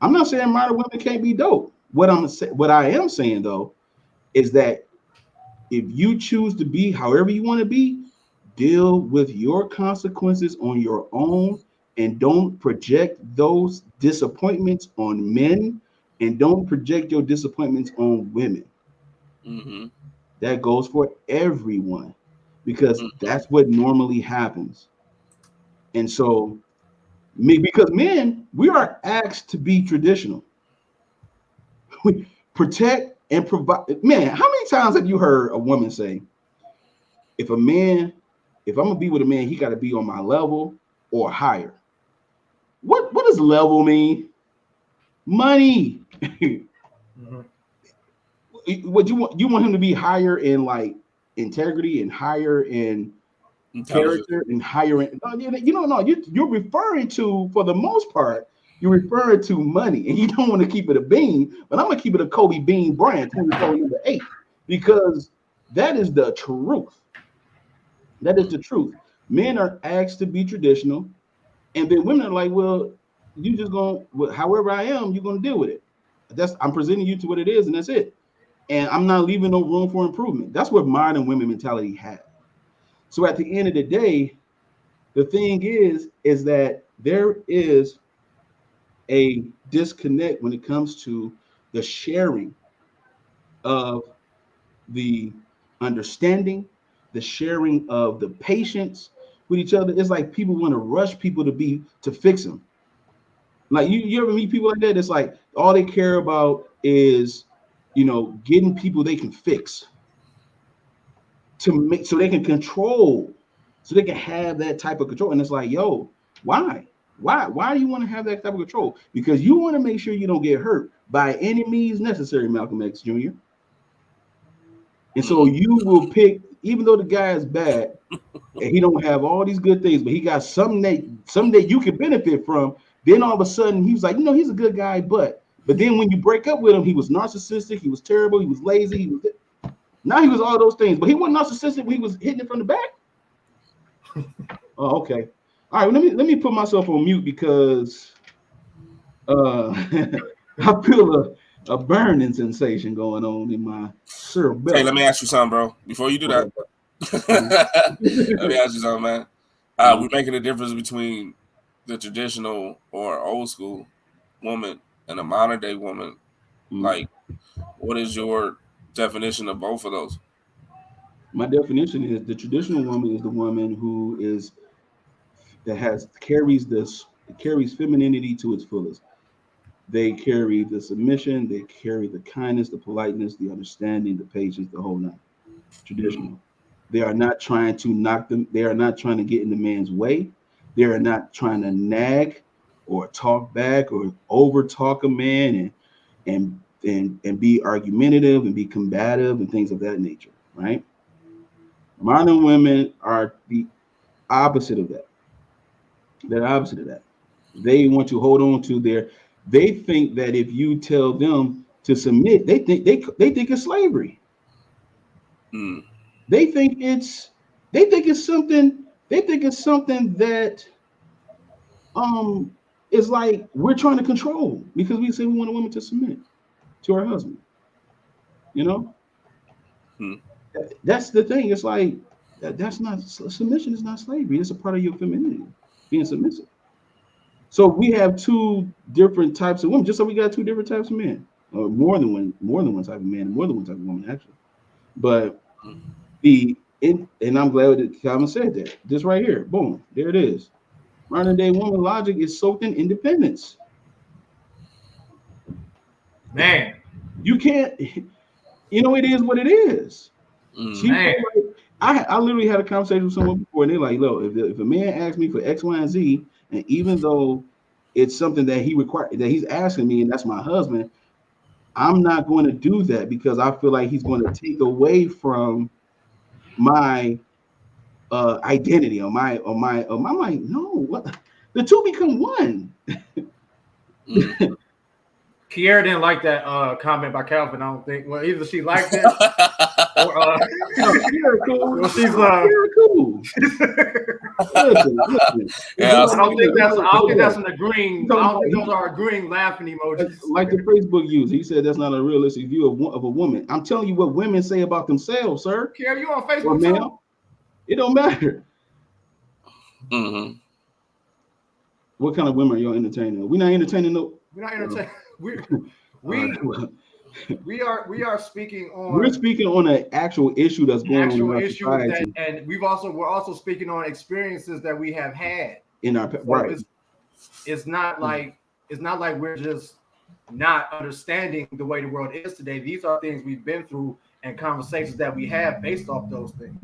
I'm not saying modern women can't be dope. What I am saying though is that if you choose to be however you want to be, deal with your consequences on your own and don't project those disappointments on men and don't project your disappointments on women. Mm-hmm. That goes for everyone because Mm-hmm. that's what normally happens. And so, because men, we are asked to be traditional. We protect and provide. Man, how many times have you heard a woman say, if a man, if I'm gonna be with a man, he got to be on my level or higher? What does level mean? Money. Mhm. What you want him to be higher in like integrity and higher in Intelligence. character and higher in, no, you're referring to, for the most part, you're referring to money, and you don't want to keep it a bean, but I'm gonna keep it a Kobe Bean Bryant 24 number 8 because that is the truth. That is the truth. Men are asked to be traditional, and then women are like, well, you just gonna, well, however I am, you're gonna deal with it. I'm presenting you to what it is, and that's it. And I'm not leaving no room for improvement. That's what modern women mentality has. So at the end of the day, the thing is that there is a disconnect when it comes to the sharing of the understanding, the sharing of the patience with each other. It's like people want to rush people to fix them. Like you ever meet people like that? It's like all they care about is getting people they can fix to make so they can control, so they can have that type of control. And it's like, yo, why? Why do you want to have that type of control? Because you want to make sure you don't get hurt by any means necessary, Malcolm X Jr. And so Mm-hmm. you will pick, even though the guy is bad and he don't have all these good things, but he got something that you can benefit from. Then all of a sudden he was like, he's a good guy, but then when you break up with him, he was narcissistic, he was terrible, he was lazy, he was all those things, but he wasn't narcissistic when he was hitting it from the back. Oh, okay. All right, let me put myself on mute because I feel a burning sensation going on in my Hey, let cerebellum. me ask you something, bro. Before you do that, Okay. Uh-huh. let me ask you something, man. Uh-huh. We're making a difference between the traditional or old school woman and a modern day woman. Mhm. Like, what is your definition of both of those? My definition is the traditional woman is the woman who is that has carries femininity to its fullest. They carry the submission, they carry the kindness, the politeness, the understanding, the patience, the whole nine. Traditional. They are not trying to knock them. They are not trying to get in the man's way. They are not trying to nag or talk back or over talk a man and be argumentative and be combative and things of that nature. Right? Modern women are the opposite of that. They're the opposite of that. They want to hold on to their. They think that if you tell them to submit, they think it's slavery. Mm. They think it's they think it's something. They think it's something that um is like we're trying to control because we say we want a woman to submit to her husband. You know, Mm. that's the thing. It's like that's not submission is not slavery. It's a part of your femininity, being submissive. So we have two different types of women, just so we got two different types of men, or more than one type of man, and more than one type of woman, actually. But and I'm glad that Calvin said that. This right here, boom, there it is. Modern day woman logic is soaked in independence. Man, you can't. You know, it is what it is. She man. felt like I literally had a conversation with someone before, and they're like, "Look, if a man asks me for X, Y, and Z, and even though it's something that he's asking me, and that's my husband, I'm not going to do that because I feel like he's going to take away from my identity or my. I'm like, no, what? The two become one. Kiera didn't like that comment by Calvin. I don't think. Well, either she liked it or Kiera cool. well, she's Kiera cool. Listen. Yeah, I don't think that's an agreeing. I don't think those are agreeing laughing emojis. Like the Facebook user, he said that's not a realistic view of a woman. I'm telling you what women say about themselves, sir. Kiera, you on Facebook too? It don't matter. Mm-hmm. What kind of women are you entertaining? We're not entertaining. No, we're not entertaining. We are speaking on. We're speaking on an actual issue that's going on in our society, and we're also speaking on experiences that we have had in our right. It's not like we're just not understanding the way the world is today. These are things we've been through and conversations that we have based off those things.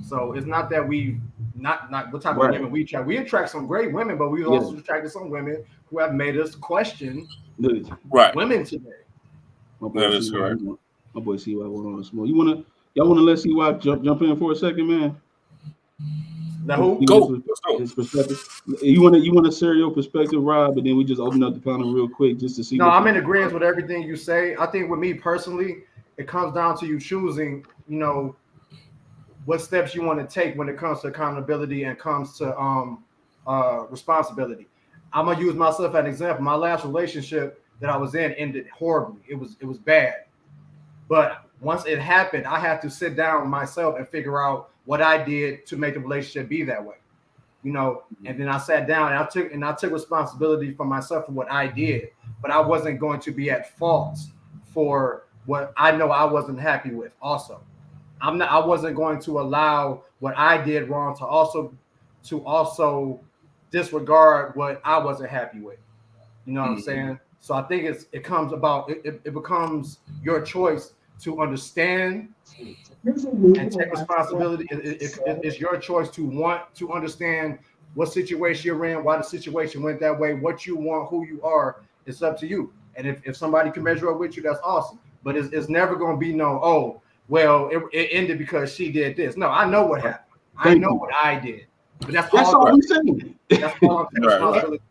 So it's not that we not what type of women we attract. We attract some great women, but we've also attracted some women who have made us question women today. That is correct. My boy CY went on a small. Y'all wanna let CY jump in for a second, man? Now who? Go. His perspective. You wanna share your perspective, Rob, but then we just open up the panel real quick just to see. No, I'm in agreement with everything you say. I think with me personally, it comes down to you choosing, what steps you want to take when it comes to accountability and comes to responsibility. I'm gonna use myself as an example. My last relationship that I was in ended horribly. It was bad. But once it happened, I had to sit down myself and figure out what I did to make the relationship be that way. And then I sat down and I took responsibility for myself for what I did, but I wasn't going to be at fault for what I know I wasn't happy with also. I wasn't going to allow what I did wrong to also disregard what I wasn't happy with. You know what I'm saying? So I think it becomes your choice to understand and take responsibility. It's your choice to want to understand what situation you're in, why the situation went that way, what you want, who you are. It's up to you. And if somebody can measure up with you, that's awesome. But it's never going to be it ended because she did this. No, I know what happened. I know what I did. But that's all I'm saying. That's all I'm taking responsibility.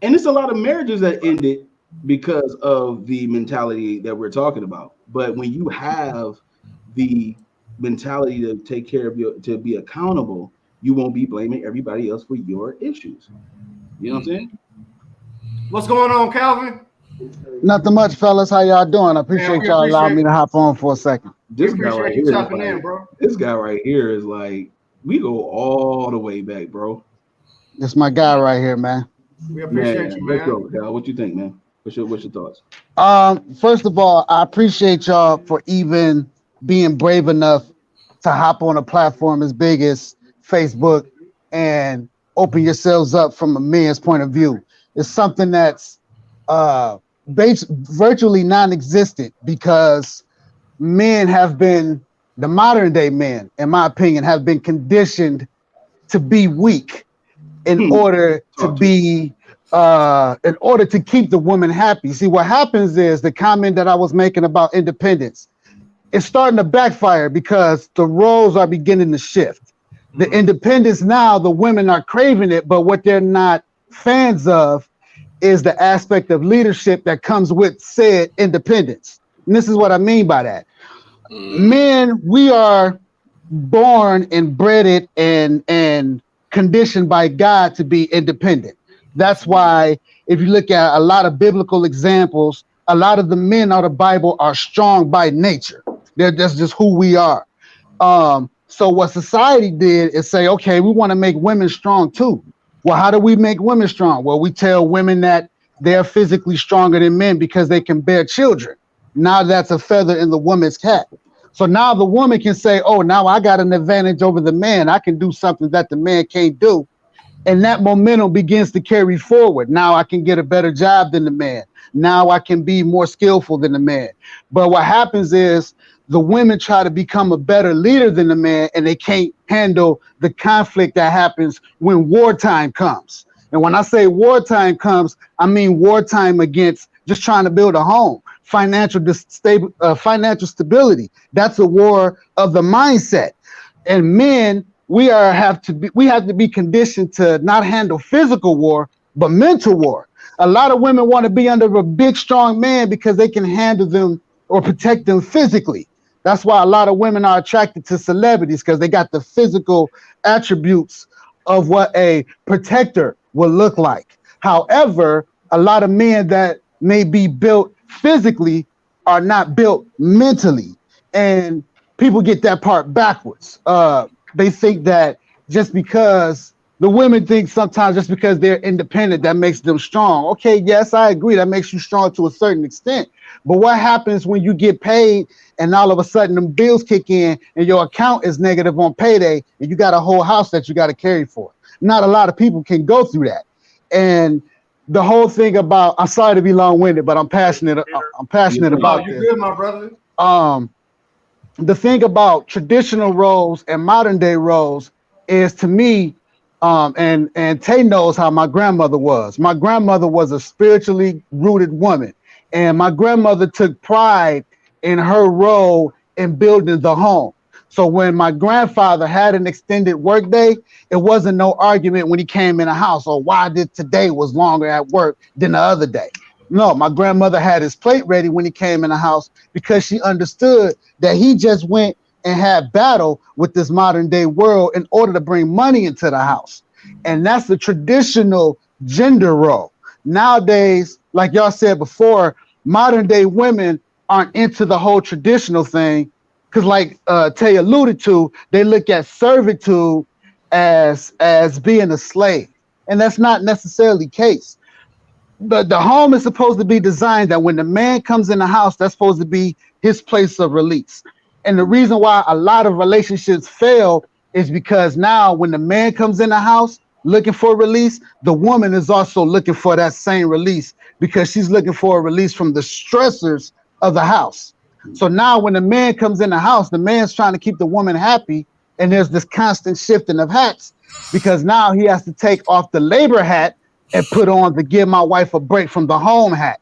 And it's a lot of marriages that ended because of the mentality that we're talking about. But when you have the mentality to take care of to be accountable, you won't be blaming everybody else for your issues. You know what I'm saying? What's going on, Calvin? Nothing much, fellas. How y'all doing? I appreciate y'all allowing me to hop on for a second. This guy right here, this guy right here is like, we go all the way back, bro. This my guy right here, man. We appreciate you, man. Let's go, Cal. What you think, man? What's your thoughts? First of all, I appreciate y'all for even being brave enough to hop on a platform as big as Facebook and open yourselves up from a man's point of view. It's something that's virtually non-existent because men have been, the modern day men, in my opinion, have been conditioned to be weak in order to be in order to keep the woman happy. See, what happens is the comment that I was making about independence, it's starting to backfire because the roles are beginning to shift. The independence now, the women are craving it, but what they're not fans of is the aspect of leadership that comes with said independence. And this is what I mean by that. Men, we are born and bred and conditioned by God to be independent. That's why if you look at a lot of biblical examples, a lot of the men out of the Bible are strong by nature. That's just who we are. So what society did is say, okay, we want to make women strong too. Well, how do we make women strong? Well, we tell women that they're physically stronger than men because they can bear children. Now that's a feather in the woman's cap. So now the woman can say, oh, now I got an advantage over the man. I can do something that the man can't do. And that momentum begins to carry forward. Now I can get a better job than the man. Now I can be more skillful than the man. But what happens is the women try to become a better leader than the man, and they can't handle the conflict that happens when wartime comes. And when I say wartime comes, I mean wartime against just trying to build a home, financial stability. That's a war of the mindset. And men, we have to be conditioned to not handle physical war, but mental war. A lot of women want to be under a big, strong man because they can handle them or protect them physically. That's why a lot of women are attracted to celebrities, because they got the physical attributes of what a protector will look like. However, a lot of men that may be built physically are not built mentally. And people get that part backwards. They think that just because the women think sometimes just because they're independent, that makes them strong. Okay, yes, I agree. That makes you strong to a certain extent. But what happens when you get paid and all of a sudden them bills kick in and your account is negative on payday and you got a whole house that you got to carry for? Not a lot of people can go through that. And the whole thing about, I'm sorry to be long-winded, but I'm passionate about this. Good, my brother. The thing about traditional roles and modern day roles is, to me, and Tay knows how my grandmother was. My grandmother was a spiritually rooted woman, and my grandmother took pride in her role in building the home. So when my grandfather had an extended work day, it wasn't no argument when he came in the house, or why did today was longer at work than the other day. No, my grandmother had his plate ready when he came in the house, because she understood that he just went and had battle with this modern day world in order to bring money into the house. And that's the traditional gender role. Nowadays, like y'all said before, modern day women aren't into the whole traditional thing, because like Tay alluded to, they look at servitude as being a slave. And that's not necessarily the case. The home is supposed to be designed that when the man comes in the house, that's supposed to be his place of release. And the reason why a lot of relationships fail is because now when the man comes in the house looking for release, the woman is also looking for that same release, because she's looking for a release from the stressors of the house. So now when the man comes in the house, the man's trying to keep the woman happy, and there's this constant shifting of hats, because now he has to take off the labor hat and put on the give my wife a break from the home hat.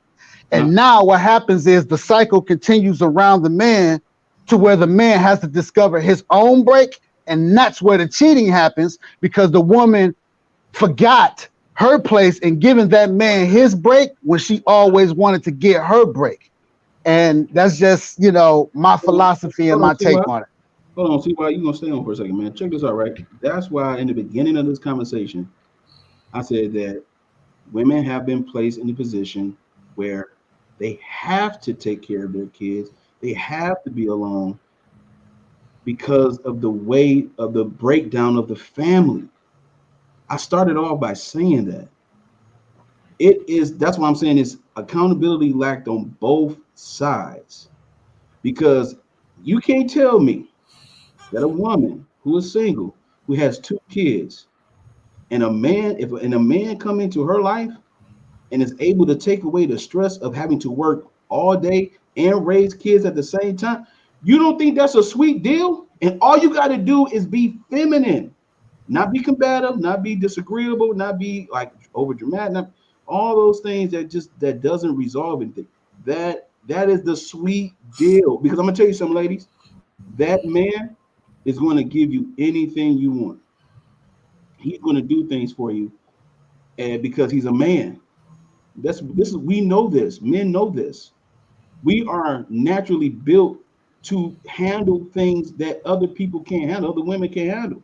And now what happens is the cycle continues around the man, to where the man has to discover his own break. And that's where the cheating happens, because the woman forgot her place in giving that man his break when she always wanted to get her break. And that's just, my philosophy and my take on it. Hold on, see why you gonna stay on for a second, man. Check this out, right? That's why in the beginning of this conversation, I said that women have been placed in a position where they have to take care of their kids. They have to be alone because of the weight of the breakdown of the family. I started off by saying that. That's why I'm saying is accountability lacked on both sides. Because you can't tell me that a woman who is single, who has 2 kids, and a man come into her life and is able to take away the stress of having to work all day and raise kids at the same time, you don't think that's a sweet deal? And all you got to do is be feminine, not be combative, not be disagreeable, not be like over dramatic, all those things that doesn't resolve anything. That is the sweet deal. Because I'm gonna tell you something, ladies, that man is going to give you anything you want. He's going to do things for you, and because he's a man. We know this. Men know this. We are naturally built to handle things that other people can't handle, other women can't handle.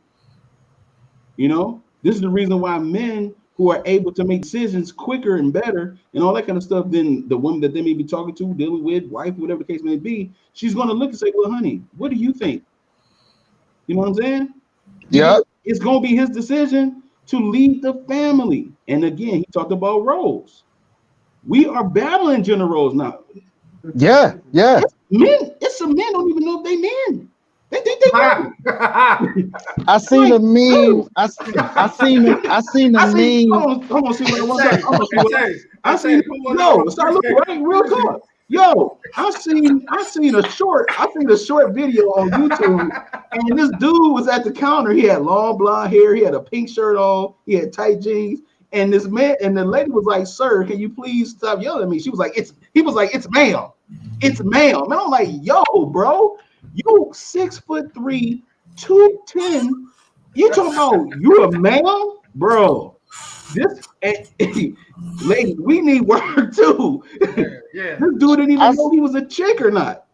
This is the reason why men who are able to make decisions quicker and better and all that kind of stuff than the woman that they may be talking to, dealing with, wife, whatever the case may be, she's going to look and say, well, honey, what do you think? You know what I'm saying? Yeah. It's going to be his decision to lead the family. And again, he talked about roles. We are battling gender roles now. Yeah. Men, it's some men don't even know if they men. They think they great. I seen a meme. I seen a meme. Hold on, see what one time. Hold on, see what I seen. Yo, Yo, salute, right? Real talk. Yo, I seen a short video on YouTube, and this dude was at the counter. He had long blonde hair, he had a pink shirt on, he had tight jeans, and this man and the lady was like, "Sir, can you please stop yelling at me?" He was like, "It's ma'am. It's ma'am." And I'm like, "Yo, bro, you 6'3", 210. You talking about you a ma'am, bro?" This lady, we need work too. Yeah. This dude didn't even know he was a chick or not.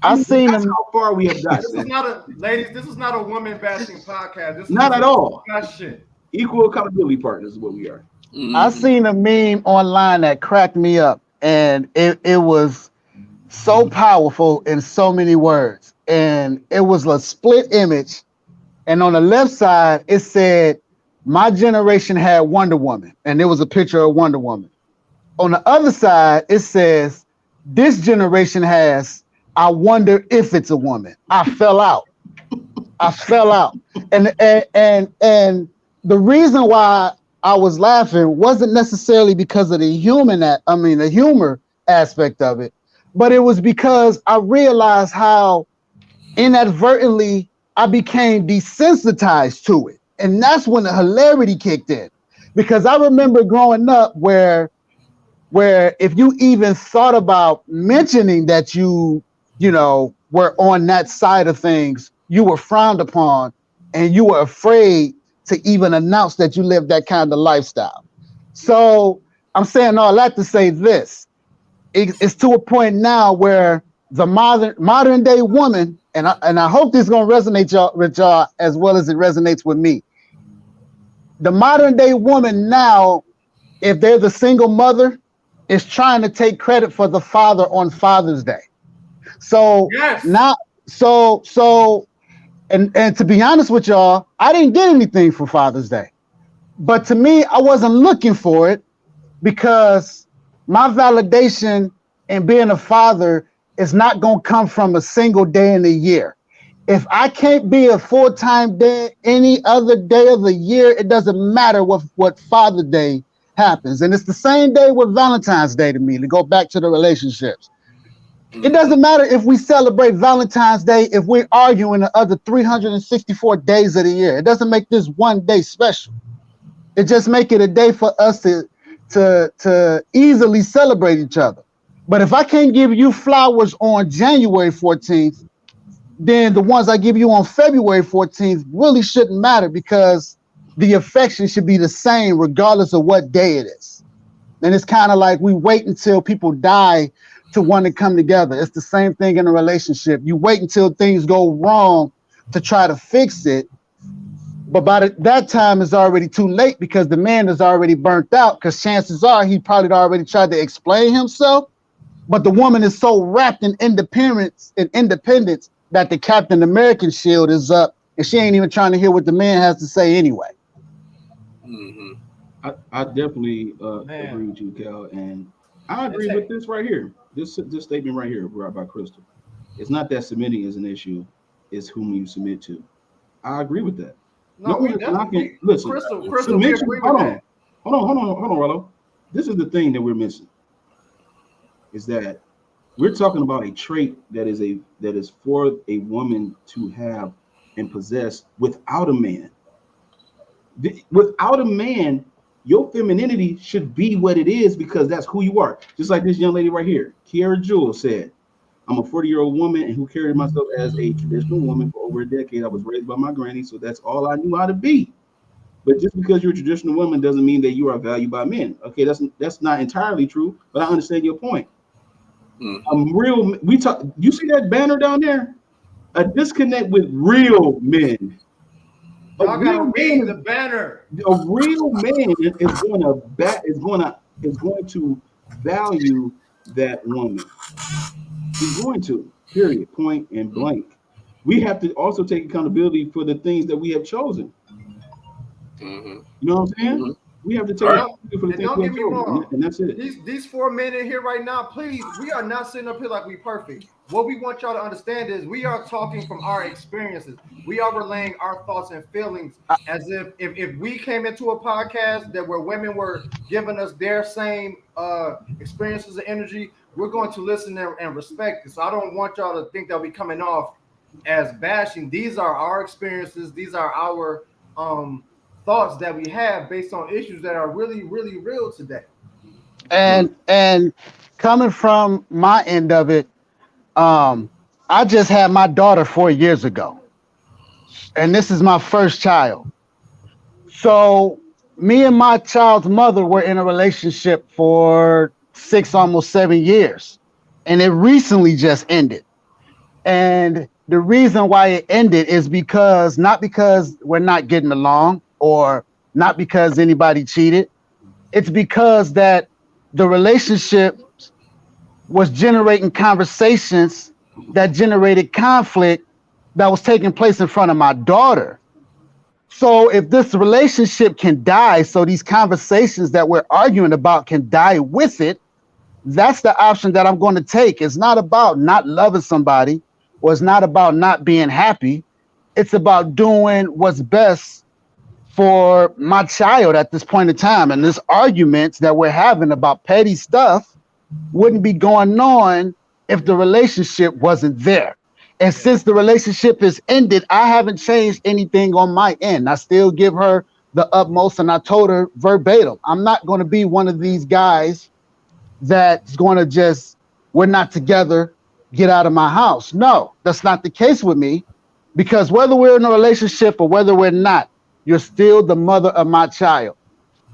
I mean, seen that's him. how far we have gotten. This is not a ladies. This is not a woman bashing podcast. This is Not at all. Shit. Equal accountability partners is what we are. I seen a meme online that cracked me up, and it was so powerful in so many words. And it was a split image, and on the left side it said, "My generation had Wonder Woman," and there was a picture of Wonder Woman. On the other side, it says, "This generation has, I wonder if it's a woman." I fell out. And the reason why I was laughing wasn't necessarily because of the humor aspect of it, but it was because I realized how inadvertently I became desensitized to it. And that's when the hilarity kicked in. Because I remember growing up where if you even thought about mentioning that you were on that side of things, you were frowned upon and you were afraid to even announce that you lived that kind of lifestyle. So I'm saying all that to say this. It's to a point now where the modern day woman, and I hope this is gonna resonate with y'all as well as it resonates with me. The modern day woman now, if they're the single mother, is trying to take credit for the father on Father's Day. So yes. now, and to be honest with y'all, I didn't get anything for Father's Day. But to me, I wasn't looking for it because my validation in being a father is not going to come from a single day in the year. If I can't be a full-time dad any other day of the year, it doesn't matter what Father's Day happens. And it's the same day with Valentine's Day to me, to go back to the relationships. It doesn't matter if we celebrate Valentine's Day if we're arguing the other 364 days of the year. It doesn't make this one day special. It just make it a day for us to easily celebrate each other. But if I can't give you flowers on January 14th, then the ones I give you on February 14th really shouldn't matter because the affection should be the same regardless of what day it is. And it's kind of like we wait until people die to want to come together. It's the same thing in a relationship. You wait until things go wrong to try to fix it. But by that time it's already too late because the man is already burnt out because chances are he probably already tried to explain himself. But the woman is so wrapped in independence that the Captain American shield is up and she ain't even trying to hear what the man has to say anyway. Mm-hmm. I definitely agree with you, Cal, and I agree with this right here. This statement right here brought by Crystal. It's not that submitting is an issue; it's whom you submit to. I agree with that. No, we definitely listen. Crystal, Submission. Hold on, Rollo. This is the thing that we're missing. Is that we're talking about a trait that is for a woman to have and possess without a man. Without a man, your femininity should be what it is because that's who you are. Just like this young lady right here, Kiara Jewell said, "I'm a 40-year-old woman and who carried myself as a traditional woman for over a decade. I was raised by my granny, so that's all I knew how to be. But just because you're a traditional woman doesn't mean that you are valued by men." Okay, that's not entirely true, but I understand your point. You see that banner down there? A disconnect with real men. Y'all gotta read the banner. A real man is going to value that woman. He's going to, period, point and blank. We have to also take accountability for the things that we have chosen. You know what I'm saying? We have to take Right. it for the And things don't we get me do, wrong. and that's it. These 4 men in here right now, please, we are not sitting up here like we perfect. What we want y'all to understand is we are talking from our experiences. We are relaying our thoughts and feelings as if we came into a podcast that where women were giving us their same experiences and energy, we're going to listen and respect it. So I don't want y'all to think that we coming off as bashing. These are our experiences. These are our thoughts that we have based on issues that are really, really real today. And coming from my end of it, I just had my daughter 4 years ago, and this is my first child. So me and my child's mother were in a relationship for 6, almost 7 years, and it recently just ended. And the reason why it ended is because not because we're not getting along or not because anybody cheated. It's because that the relationship was generating conversations that generated conflict that was taking place in front of my daughter. So if this relationship can die, so these conversations that we're arguing about can die with it, that's the option that I'm going to take. It's not about not loving somebody, or it's not about not being happy. It's about doing what's best for my child at this point in time. And this arguments that we're having about petty stuff wouldn't be going on if the relationship wasn't there. And since the relationship is ended, I haven't changed anything on my end. I still give her the utmost, and I told her verbatim, I'm not going to be one of these guys that's going to just, we're not together, get out of my house. No, that's not the case with me, because whether we're in a relationship or whether we're not, you're still the mother of my child.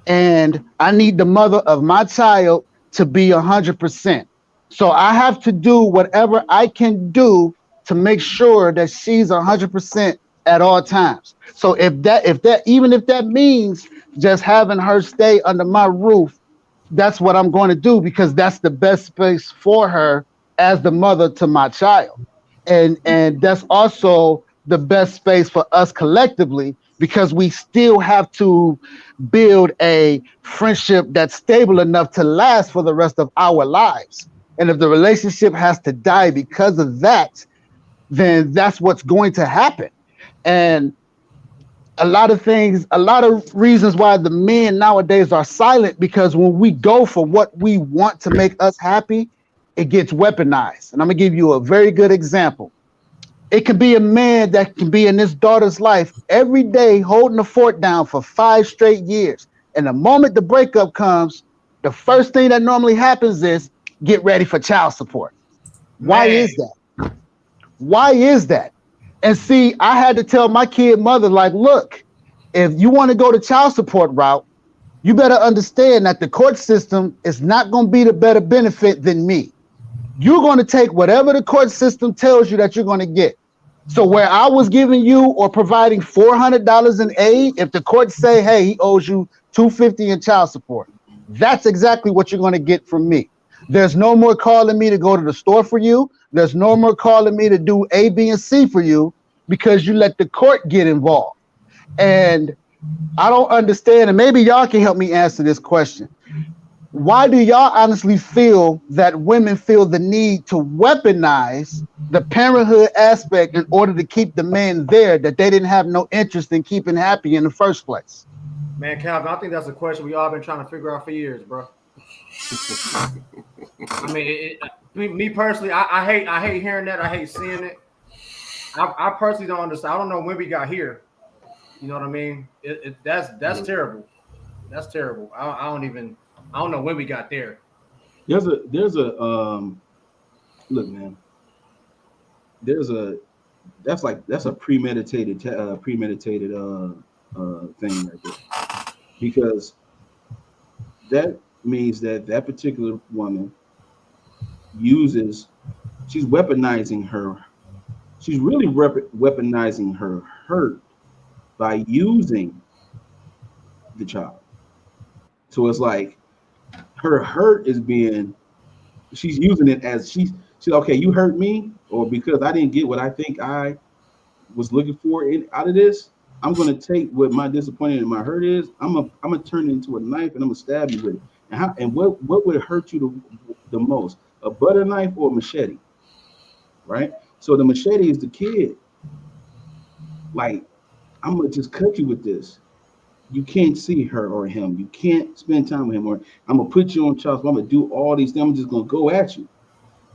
And I need the mother of my child to be 100%. So I have to do whatever I can do to make sure that she's 100% at all times. So even if that means just having her stay under my roof, that's what I'm going to do, because that's the best space for her as the mother to my child. And that's also the best space for us collectively, because we still have to build a friendship that's stable enough to last for the rest of our lives. And if the relationship has to die because of that, then that's what's going to happen. And a lot of reasons why the men nowadays are silent, because when we go for what we want to make us happy, it gets weaponized. And I'm gonna give you a very good example. It could be a man that can be in his daughter's life every day, holding the fort down for 5 straight years. And the moment the breakup comes, the first thing that normally happens is get ready for child support. Why Man, is that? Why is that? And see, I had to tell my kid mother, like, look, if you want to go the child support route, you better understand that the court system is not going to be the better benefit than me. You're going to take whatever the court system tells you that you're going to get. So where I was giving you or providing $400 in aid, if the court say, hey, he owes you $250 in child support, that's exactly what you're going to get from me. There's no more calling me to go to the store for you. There's no more calling me to do A, B, and C for you, because you let the court get involved. And I don't understand, and maybe y'all can help me answer this question. Why do y'all honestly feel that women feel the need to weaponize the parenthood aspect in order to keep the men there that they didn't have no interest in keeping happy in the first place? man, Calvin, I think that's a question we all been trying to figure out for years, bro. I mean, me personally, I hate hearing that. I hate seeing it. I personally don't understand. I don't know when we got here. You know what I mean? That's terrible. That's terrible. I don't know when we got there. There's a look, man. That's a premeditated thing right there, because that means that particular woman she's weaponizing her. She's really weaponizing her hurt by using the child. So it's like her hurt is she's using it as she's okay, you hurt me, or because I didn't get what I think I was looking for out of this, I'm gonna take what my disappointment and my hurt is. I'm gonna turn it into a knife and I'm gonna stab you with it. And what would hurt you the most? A butter knife or a machete? Right? So the machete is the kid. Like, I'm gonna just cut you with this. You can't see her or him. You can't spend time with him, or I'm gonna put you on child support. I'm gonna do all these things. I'm just gonna go at you.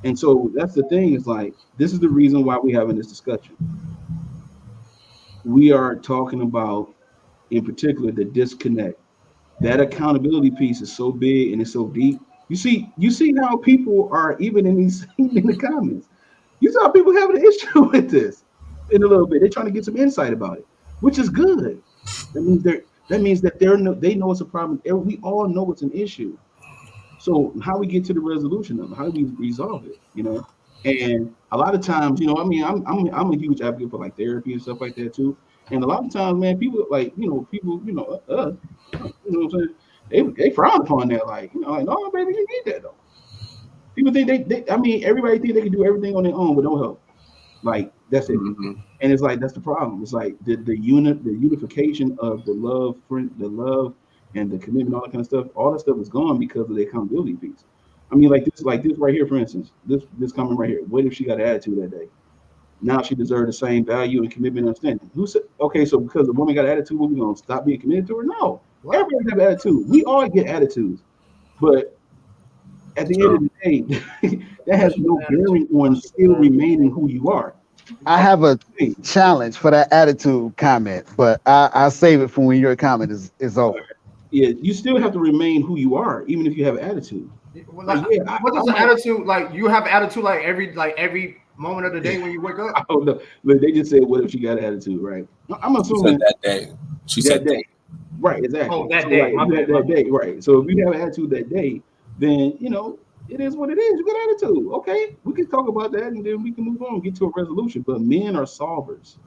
And so that's the thing, is like, this is the reason why we're having this discussion. We are talking about, in particular, the disconnect. That accountability piece is so big and it's so deep. You see how people are, even in these in the comments. You saw people having an issue with this in a little bit. They're trying to get some insight about it, which is good. That means that they know it's a problem. We all know it's an issue. So how we get to the resolution of it, how do we resolve it? And a lot of times, I mean, I'm a huge advocate for like therapy and stuff like that too. And a lot of times, man, people like, people, what I'm saying? They frown upon that, like, like, no, baby, you need that though. People think I mean, everybody think they can do everything on their own with no help. Like, that's it. Mm-hmm. And it's like, that's the problem. It's like the unification of the love and the commitment, all that kind of stuff. All that stuff is gone because of the accountability piece. I mean, like this right here, for instance, this comment right here. What if she got an attitude that day? Now she deserves the same value and commitment and understanding. Who said, okay, so because the woman got an attitude, we're going to stop being committed to her? No. Everybody have attitude. We all get attitudes. But at the end of the day, that has no bearing on still remaining who you are. I have a challenge for that attitude comment, but I'll save it for when your comment is over. Yeah, you still have to remain who you are, even if you have attitude. What does the attitude, like, you have attitude like every moment of the day when you wake up? Oh no, look, they just said, what if she got attitude, right? I'm assuming that day. She said that day. Right, exactly. Oh, that day. Like, that day, right. So if you have attitude that day, then it is what it is. You got attitude. Okay, we can talk about that and then we can move on, get to a resolution. But men are solvers.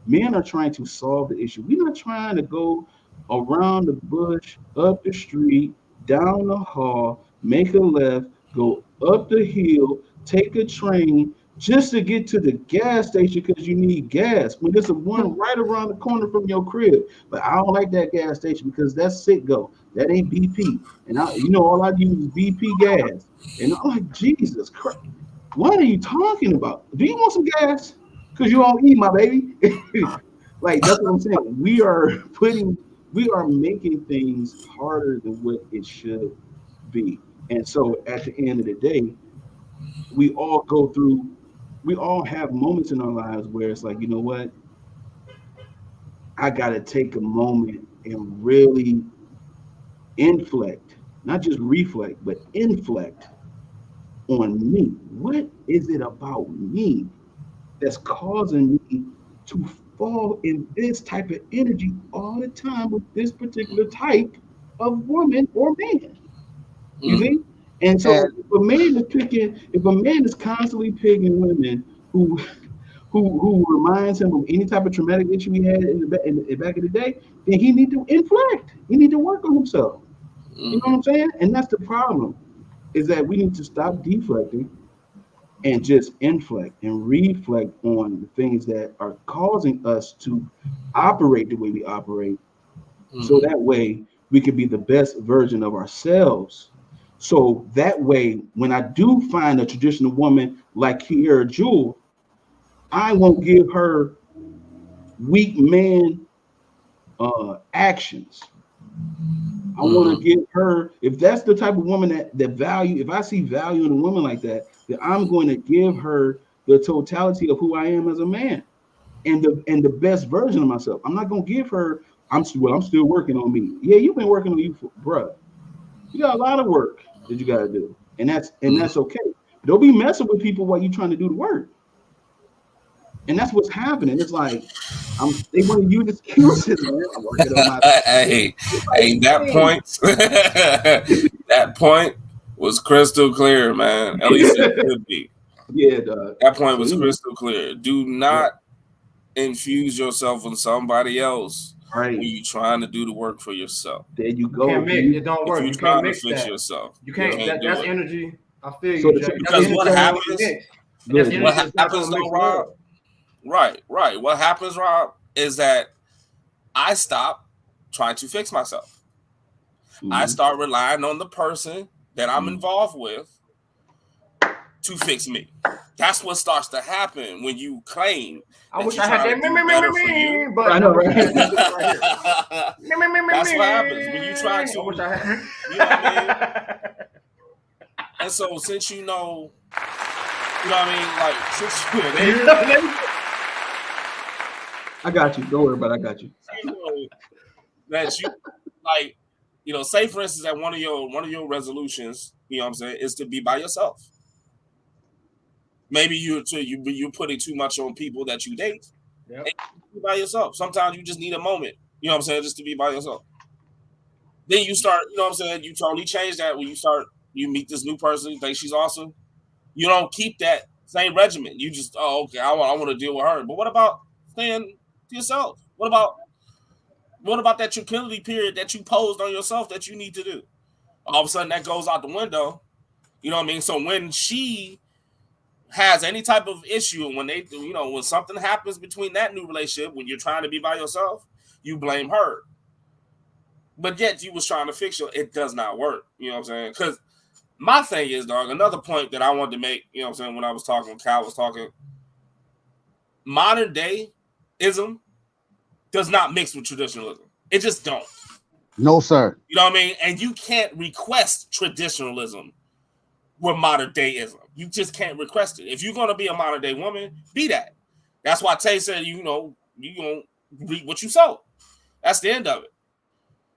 Men are trying to solve the issue. We're not trying to go around the bush, up the street, down the hall, make a left, go up the hill, take a train just to get to the gas station because you need gas. When there's one right around the corner from your crib. But I don't like that gas station because that's Citgo. That ain't BP. And all I use is BP gas. And I'm like, Jesus Christ, what are you talking about? Do you want some gas? Because you won't eat, my baby. Like, that's what I'm saying. We are making things harder than what it should be. And so at the end of the day, we all have moments in our lives where it's like, you know what? I got to take a moment and really inflect, not just reflect, but inflect on me. What is it about me that's causing me to fall in this type of energy all the time with this particular type of woman or man? You see? And so if a man is constantly picking women who reminds him of any type of traumatic issue he had in the back of the day, then he need to inflect. He need to work on himself. You know what I'm saying? And that's the problem, is that we need to stop deflecting and just inflect and reflect on the things that are causing us to operate the way we operate. So that way we can be the best version of ourselves. So that way, when I do find a traditional woman like Kiera Jewel, I won't give her weak man actions. I want to give her, if that's the type of woman that value, if I see value in a woman like that, then I'm going to give her the totality of who I am as a man and the best version of myself. I'm not going to give her, I'm still working on me. Yeah, you've been working on you, bruh. You got a lot of work that you got to do. And that's okay. Don't be messing with people while you're trying to do the work. And that's what's happening. It's like, they want to use excuses, man. I'm working on my that point was crystal clear, man. At least it could be. Yeah, dog. That point was crystal clear. Do not infuse yourself with somebody else when you're trying to do the work for yourself. There you go. It don't work. If you're trying to fix yourself, you can't. That's energy. I feel you. Because what happens though, Rob? Right. What happens, Rob, is that I stop trying to fix myself. I start relying on the person that I'm involved with to fix me. That's what starts to happen when you claim I wish you're I had trying that to do better for you. but I know, right? That's what happens when you try to. I wish I had. You know what I mean? And so since you know what I mean, like since I got you. Don't worry about it. I got you. That you like, say for instance that one of your resolutions, you know what I'm saying, is to be by yourself. Maybe you're putting too much on people that you date. Yep. And you be by yourself. Sometimes you just need a moment, you know what I'm saying, just to be by yourself. Then you start, you know what I'm saying, you totally change that when you meet this new person, you think she's awesome. You don't keep that same regimen. You just, okay, I want to deal with her. But what about staying to yourself? What about that tranquility period that you posed on yourself that you need to do? All of a sudden that goes out the window. You know what I mean? So when she has any type of issue, when when something happens between that new relationship, when you're trying to be by yourself, you blame her. But yet you was trying to fix it does not work. You know what I'm saying? Because my thing is, dog, another point that I wanted to make, you know what I'm saying, when I was talking, when Cal was talking, modern day-ism does not mix with traditionalism. It just don't. No, sir. You know what I mean? And you can't request traditionalism with modern day-ism. You just can't request it. If you're going to be a modern day woman, be that. That's why Tay said, you're going to reap what you sow. That's the end of it.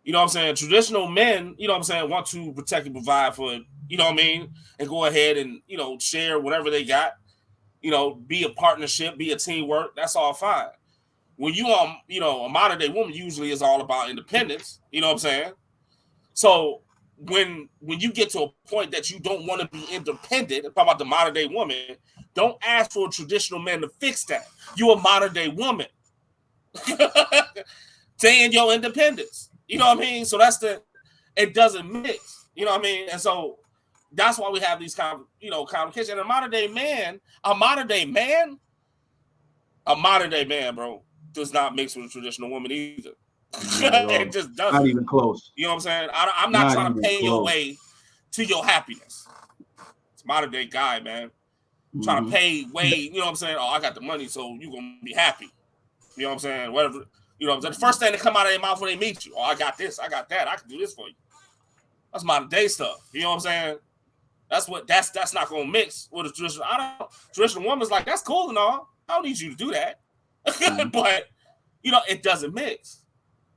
You know what I'm saying? Traditional men, you know what I'm saying, want to protect and provide for, you know what I mean, and go ahead and, share whatever they got, be a partnership, be a teamwork. That's all fine. When you are, a modern day woman usually is all about independence. You know what I'm saying? So when you get to a point that you don't want to be independent, talk about the modern day woman, don't ask for a traditional man to fix that. You're a modern day woman. Stay in your independence. You know what I mean? So it doesn't mix. You know what I mean? And so that's why we have these complications. And a modern day man, bro, does not mix with a traditional woman either. It just doesn't. Not even close. You know what I'm saying? I'm not trying to pay your way to your happiness. It's modern day guy, man. Trying to pay way, you know what I'm saying? Oh, I got the money, so you're going to be happy. You know what I'm saying? Whatever. You know, the first thing that come out of their mouth when they meet you, oh, I got this, I got that, I can do this for you. That's modern day stuff. You know what I'm saying? That's not gonna mix with a traditional. Traditional woman's like, that's cool and all. I don't need you to do that. But it doesn't mix.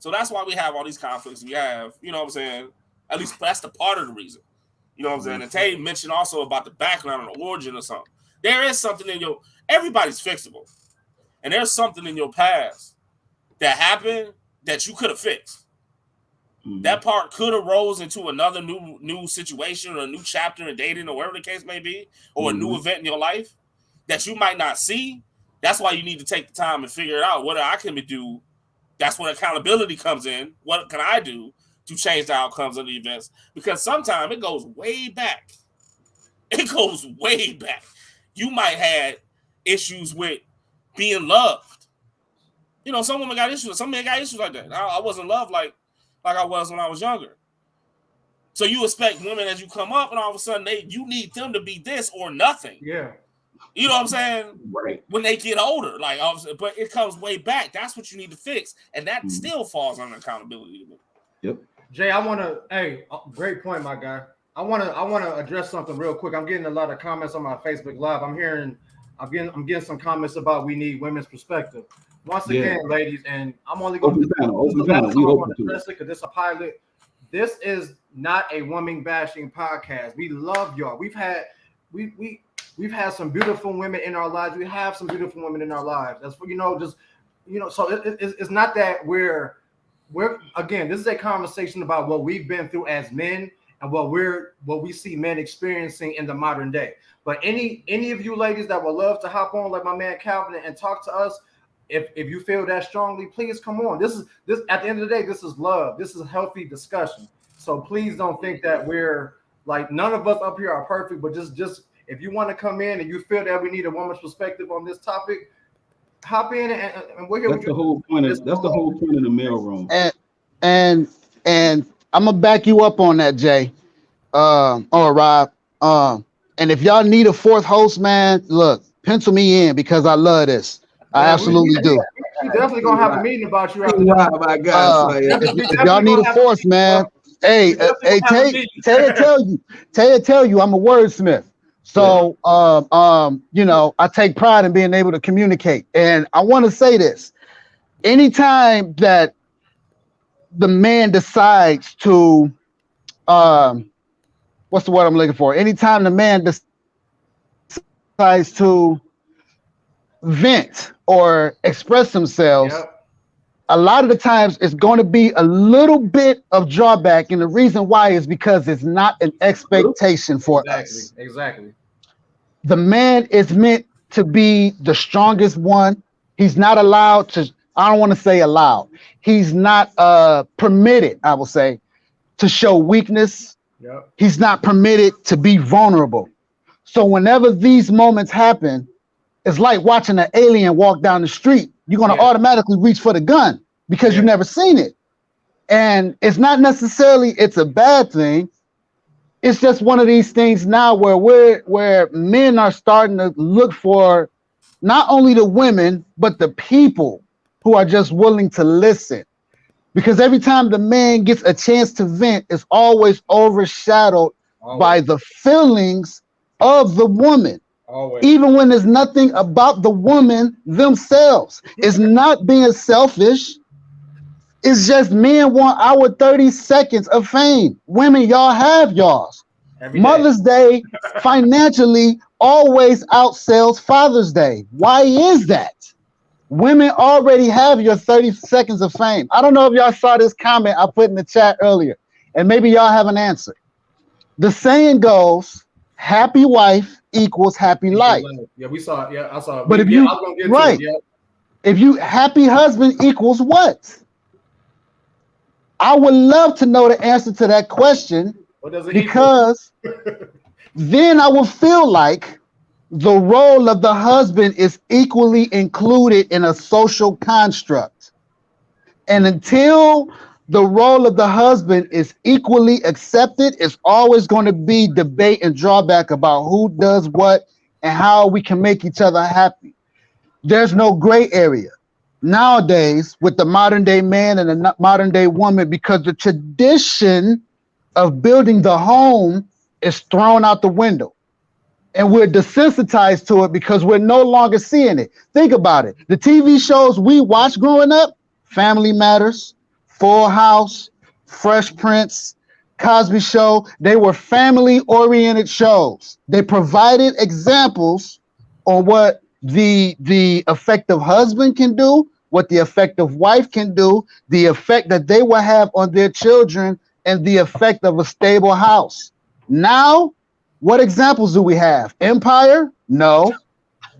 So that's why we have all these conflicts we have, you know what I'm saying? At least that's the part of the reason. You know what I'm saying? And Tay mentioned also about the background and the origin or something. There is something in everybody's fixable. And there's something in your past that happened that you could have fixed. That part could have rose into another new situation or a new chapter in dating or whatever the case may be, or a new event in your life that you might not see. That's why you need to take the time and figure it out. What I can do. That's when accountability comes in. What can I do to change the outcomes of the events? Because sometimes it goes way back. It goes way back. You might have issues with being loved. Some women got issues. Some men got issues like that. I wasn't loved like I was when I was younger. So you expect women as you come up, and all of a sudden you need them to be this or nothing. Yeah. You know what I'm saying? Right. When they get older, but it comes way back. That's what you need to fix, and that still falls under accountability to me. Yep. Jay, great point, my guy. I wanna address something real quick. I'm getting a lot of comments on my Facebook Live. I'm getting some comments about we need women's perspective. Once again, ladies, and I'm only going to address it because this is a pilot. This is not a woman bashing podcast. We love y'all. We've had some beautiful women in our lives. We have some beautiful women in our lives. That's so it's not that we're again. This is a conversation about what we've been through as men and what we see men experiencing in the modern day. But any of you ladies that would love to hop on, like my man Calvin, and talk to us. If you feel that strongly, please come on. This at the end of the day, this is love. This is a healthy discussion. So please don't think that we're like, none of us up here are perfect, but just if you want to come in and you feel that we need a woman's perspective on this topic, hop in and we're here. That's the whole point of the mail room. And I'm gonna back you up on that, Jay. Or Rob. And if y'all need a fourth host, man, look, pencil me in because I love this. I absolutely do. We definitely gonna have a meeting about you after my God, if y'all need a fourth, man, hey, Tay tell you I'm a wordsmith. So you know, I take pride in being able to communicate. And I want to say this: anytime that the man decides to what's the word I'm looking for? Anytime the man decides to vent or express themselves, a lot of the times it's going to be a little bit of drawback. And the reason why is because it's not an expectation for us. Exactly. The man is meant to be the strongest one. He's not allowed to, I don't want to say allowed. He's not permitted, I will say, to show weakness. Yep. He's not permitted to be vulnerable. So whenever these moments happen, it's like watching an alien walk down the street. You're going to automatically reach for the gun because you've never seen it. And it's not necessarily it's a bad thing. It's just one of these things now where men are starting to look for not only the women, but the people who are just willing to listen. Because every time the man gets a chance to vent, it's always overshadowed by the feelings of the woman. Always. Even when there's nothing about the woman themselves. It's not being selfish. It's just men want our 30 seconds of fame. Women, y'all have y'all's. Mother's Day financially always outsells Father's Day. Why is that? Women already have your 30 seconds of fame. I don't know if y'all saw this comment I put in the chat earlier, and maybe y'all have an answer. The saying goes, happy wife equals happy life. Yeah, we saw it. Yeah, I saw it. But if if you happy husband equals what? I would love to know the answer to that question, because then I would feel like the role of the husband is equally included in a social construct. And until the role of the husband is equally accepted, it's always going to be debate and drawback about who does what and how we can make each other happy. There's no gray area nowadays with the modern day man and the modern day woman, because the tradition of building the home is thrown out the window. And we're desensitized to it because we're no longer seeing it. Think about it. The TV shows we watched growing up, Family Matters, Full House, Fresh Prince, Cosby Show, they were family-oriented shows. They provided examples on what the effective husband can do, what the effective wife can do, the effect that they will have on their children, and the effect of a stable house. Now, what examples do we have? Empire? No.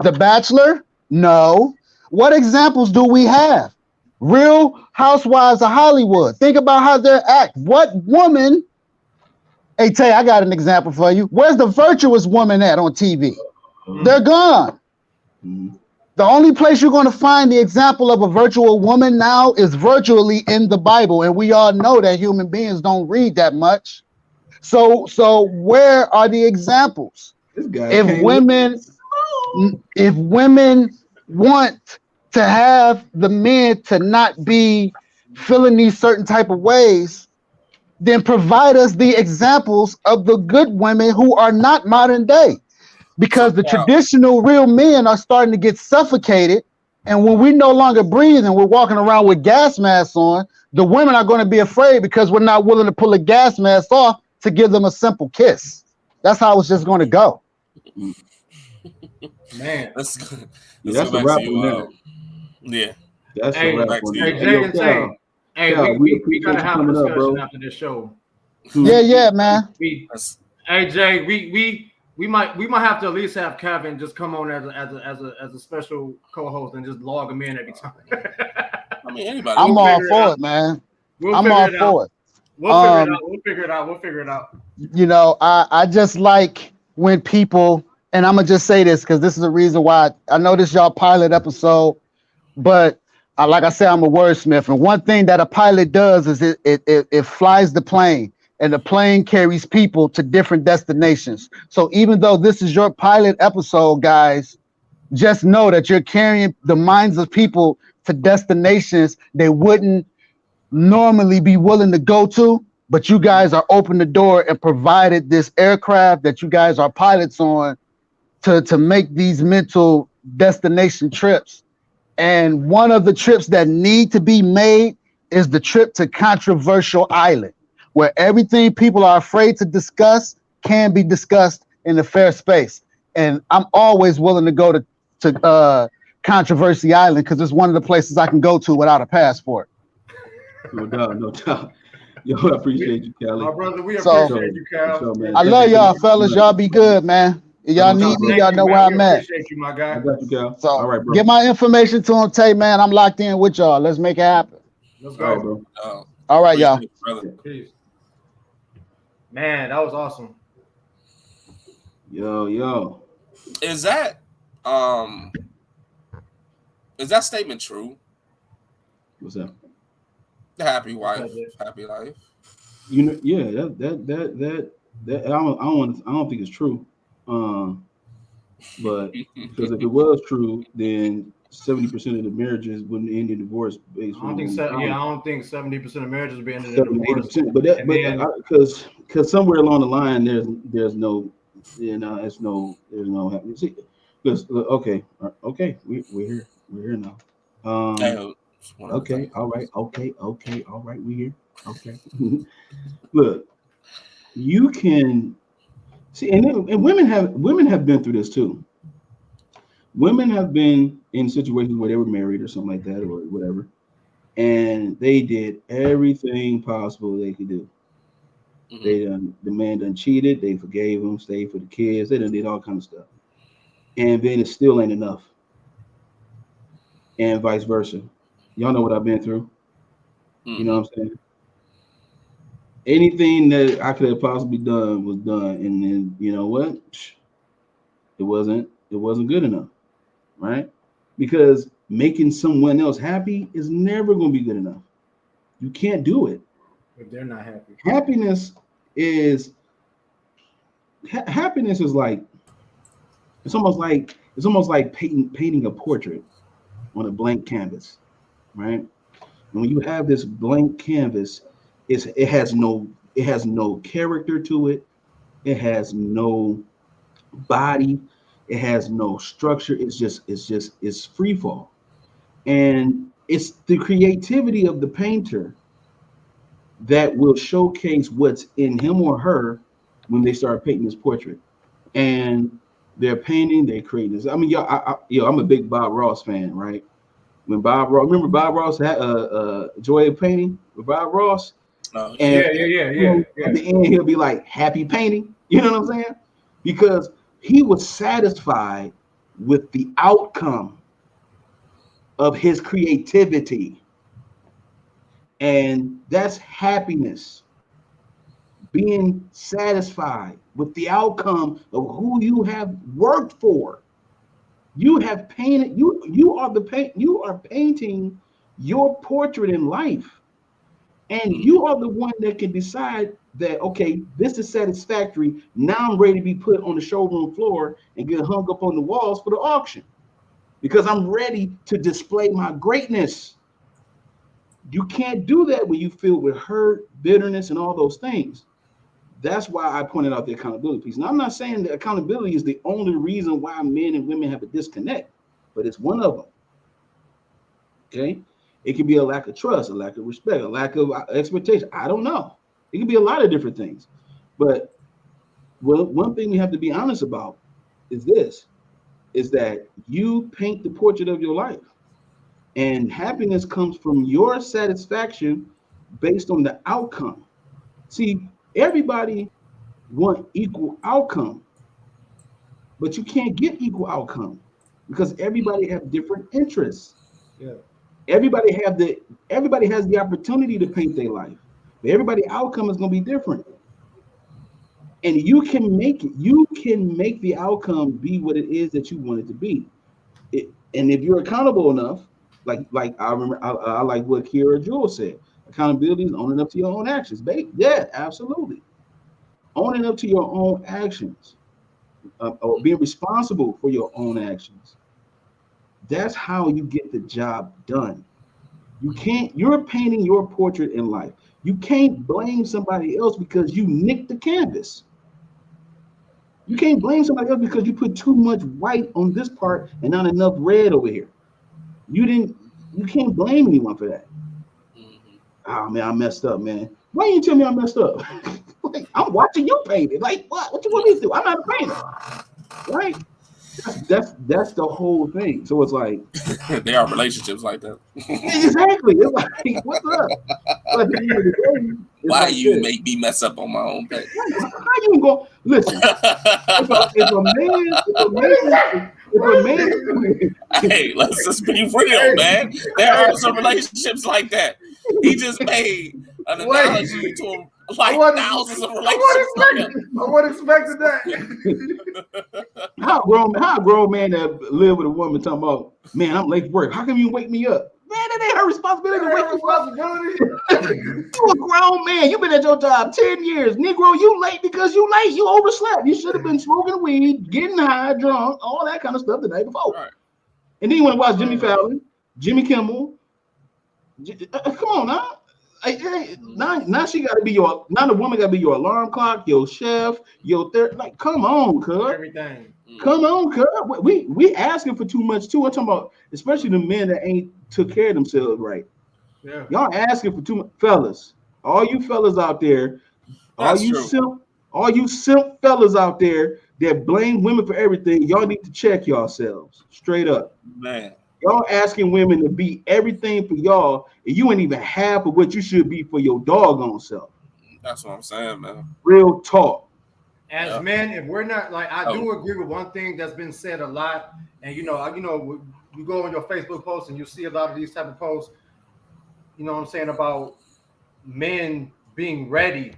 The Bachelor? No. What examples do we have? Real Housewives of Hollywood. Think about how they act. What woman? Hey, Tay, I got an example for you. Where's the virtuous woman at on TV? They're gone. The only place you're going to find the example of a virtual woman now is virtually in the Bible. And we all know that human beings don't read that much. So where are the examples? If women want to have the men to not be feeling these certain type of ways, then provide us the examples of the good women who are not modern day. Because the traditional real men are starting to get suffocated. And when we no longer breathe and we're walking around with gas masks on, the women are going to be afraid because we're not willing to pull a gas mask off to give them a simple kiss. That's how it's just going to go. Man, Let's that's go a back wrap to you. on that. Yeah. That's hey, a wrap back on to that. you. Jay and Tay. Hey, we gotta have a coming discussion up, bro. after this show. Yeah, man. Hey Jay, we might have to at least have Kevin just come on as a special co-host and just log him in every time. I mean, anybody. I'm all for it, man. I'm all for it. We'll figure it out. You know, I just like when people, and I'm gonna just say this because this is the reason why I know this y'all pilot episode, but like I said, I'm a wordsmith, and one thing that a pilot does is it flies the plane, and the plane carries people to different destinations. So even though this is your pilot episode, guys, just know that you're carrying the minds of people to destinations they wouldn't normally be willing to go to, but you guys are open the door and provided this aircraft that you guys are pilots on to make these mental destination trips. And one of the trips that need to be made is the trip to Controversial Island, where everything people are afraid to discuss can be discussed in a fair space. And I'm always willing to go to Controversy Island because it's one of the places I can go to without a passport. No doubt, no doubt. Yo, I appreciate you, Kelly. My brother, we appreciate you, Cal. So, I love y'all, fellas. Y'all be good, man. If y'all need me, y'all know where I'm at. Appreciate you, my guy. I got you, Cal. So all right, bro. Get my information to him, Tay, man. I'm locked in with y'all. Let's make it happen. Let's go. All right, bro. All right, y'all. Peace. Man, that was awesome. Yo. Is that statement true? What's that? The happy wife, happy life. You know, yeah, that I don't think it's true. But because if it was true, then 70% of the marriages wouldn't end in divorce based on. I don't think 70% of marriages would be ended in divorce. 80%, because somewhere along the line there's no, there's no because okay, we're here now. Okay, all right, we're here. Okay. Look, you can see, and women have been through this too. Women have been in situations where they were married or something like that or whatever, and they did everything possible they could do. Mm-hmm. The man done cheated, they forgave him, stayed for the kids, they done did all kinds of stuff, and then it still ain't enough, and vice versa. Y'all know what I've been through. Mm-hmm. You know what I'm saying? Anything that I could have possibly done was done, and then you know what? It wasn't good enough, right? Because making someone else happy is never going to be good enough. You can't do it if they're not happy. Happiness is like it's almost like painting a portrait on a blank canvas, right? And when you have this blank canvas, it has no character to it. It has no body. It has no structure. It's free fall. And it's the creativity of the painter that will showcase what's in him or her when they start painting this portrait. And they're painting, they're creating this. I mean, I'm a big Bob Ross fan, right? When remember Bob Ross had Joy of Painting with Bob Ross? Yeah. At the end, he'll be like, happy painting. You know what I'm saying? Because he was satisfied with the outcome of his creativity. And that's happiness. Being satisfied with the outcome of who you have worked for. You have painted, you are painting your portrait in life. And you are the one that can decide that, okay, this is satisfactory. Now I'm ready to be put on the showroom floor and get hung up on the walls for the auction because I'm ready to display my greatness. You can't do that when you feel with hurt, bitterness, and all those things. That's why I pointed out the accountability piece. Now, I'm not saying that accountability is the only reason why men and women have a disconnect, but it's one of them. Okay? It can be a lack of trust, a lack of respect, a lack of expectation. I don't know. It can be a lot of different things. But one thing we have to be honest about is that you paint the portrait of your life. And happiness comes from your satisfaction based on the outcome. See, everybody wants equal outcome, but you can't get equal outcome because everybody have different interests. Yeah. Everybody has the opportunity to paint their life, but everybody's outcome is going to be different. And you can make the outcome be what it is that you want it to be. And if you're accountable enough, like I remember, I like what Kira Jewel said. Accountability is owning up to your own actions, baby. Yeah, absolutely. Owning up to your own actions, or being responsible for your own actions. That's how you get the job done. You can't. You're painting your portrait in life. You can't blame somebody else because you nicked the canvas. You can't blame somebody else because you put too much white on this part and not enough red over here. You didn't. You can't blame anyone for that. Oh man, I messed up, man. Why didn't you tell me I messed up? Like, I'm watching you paint it. Like what? What you want me to do? I'm not a painter, right? That's the whole thing. So it's like there are relationships like that. exactly. It's like what's up? But at the end of the day, Why like you this. make me mess up on my own page? How you go? Listen, if a man, Hey, let's just be real, man. There are some relationships like that. He just made an analogy to like thousands of relationships. I would expected that. how a grown man that live with a woman talking about, man, I'm late for work. How come you wake me up? Man, it ain't her responsibility to wake you up. You a grown man. You been at your job 10 years. Negro, you late because you late. You overslept. You should have been smoking weed, getting high, drunk, all that kind of stuff the night before. Right. And then you want to watch Jimmy Fallon, Jimmy Kimmel. Come on now. Now she got to be your. Now the woman got to be your alarm clock, your chef, your third. Like, come on, cuz. Everything. Come on, cuz. We asking for too much too. I'm talking about, especially the men that ain't took care of themselves right. Yeah. Y'all asking for too much, fellas. All you fellas out there, all you simp fellas out there that blame women for everything. Y'all need to check yourselves straight up. Man. Y'all asking women to be everything for y'all, and you ain't even half of what you should be for your doggone self. That's what I'm saying, man. Real talk. As men, if we're not like, I do agree with one thing that's been said a lot, and you go on your Facebook posts and you see a lot of these type of posts. You know what I'm saying about men being ready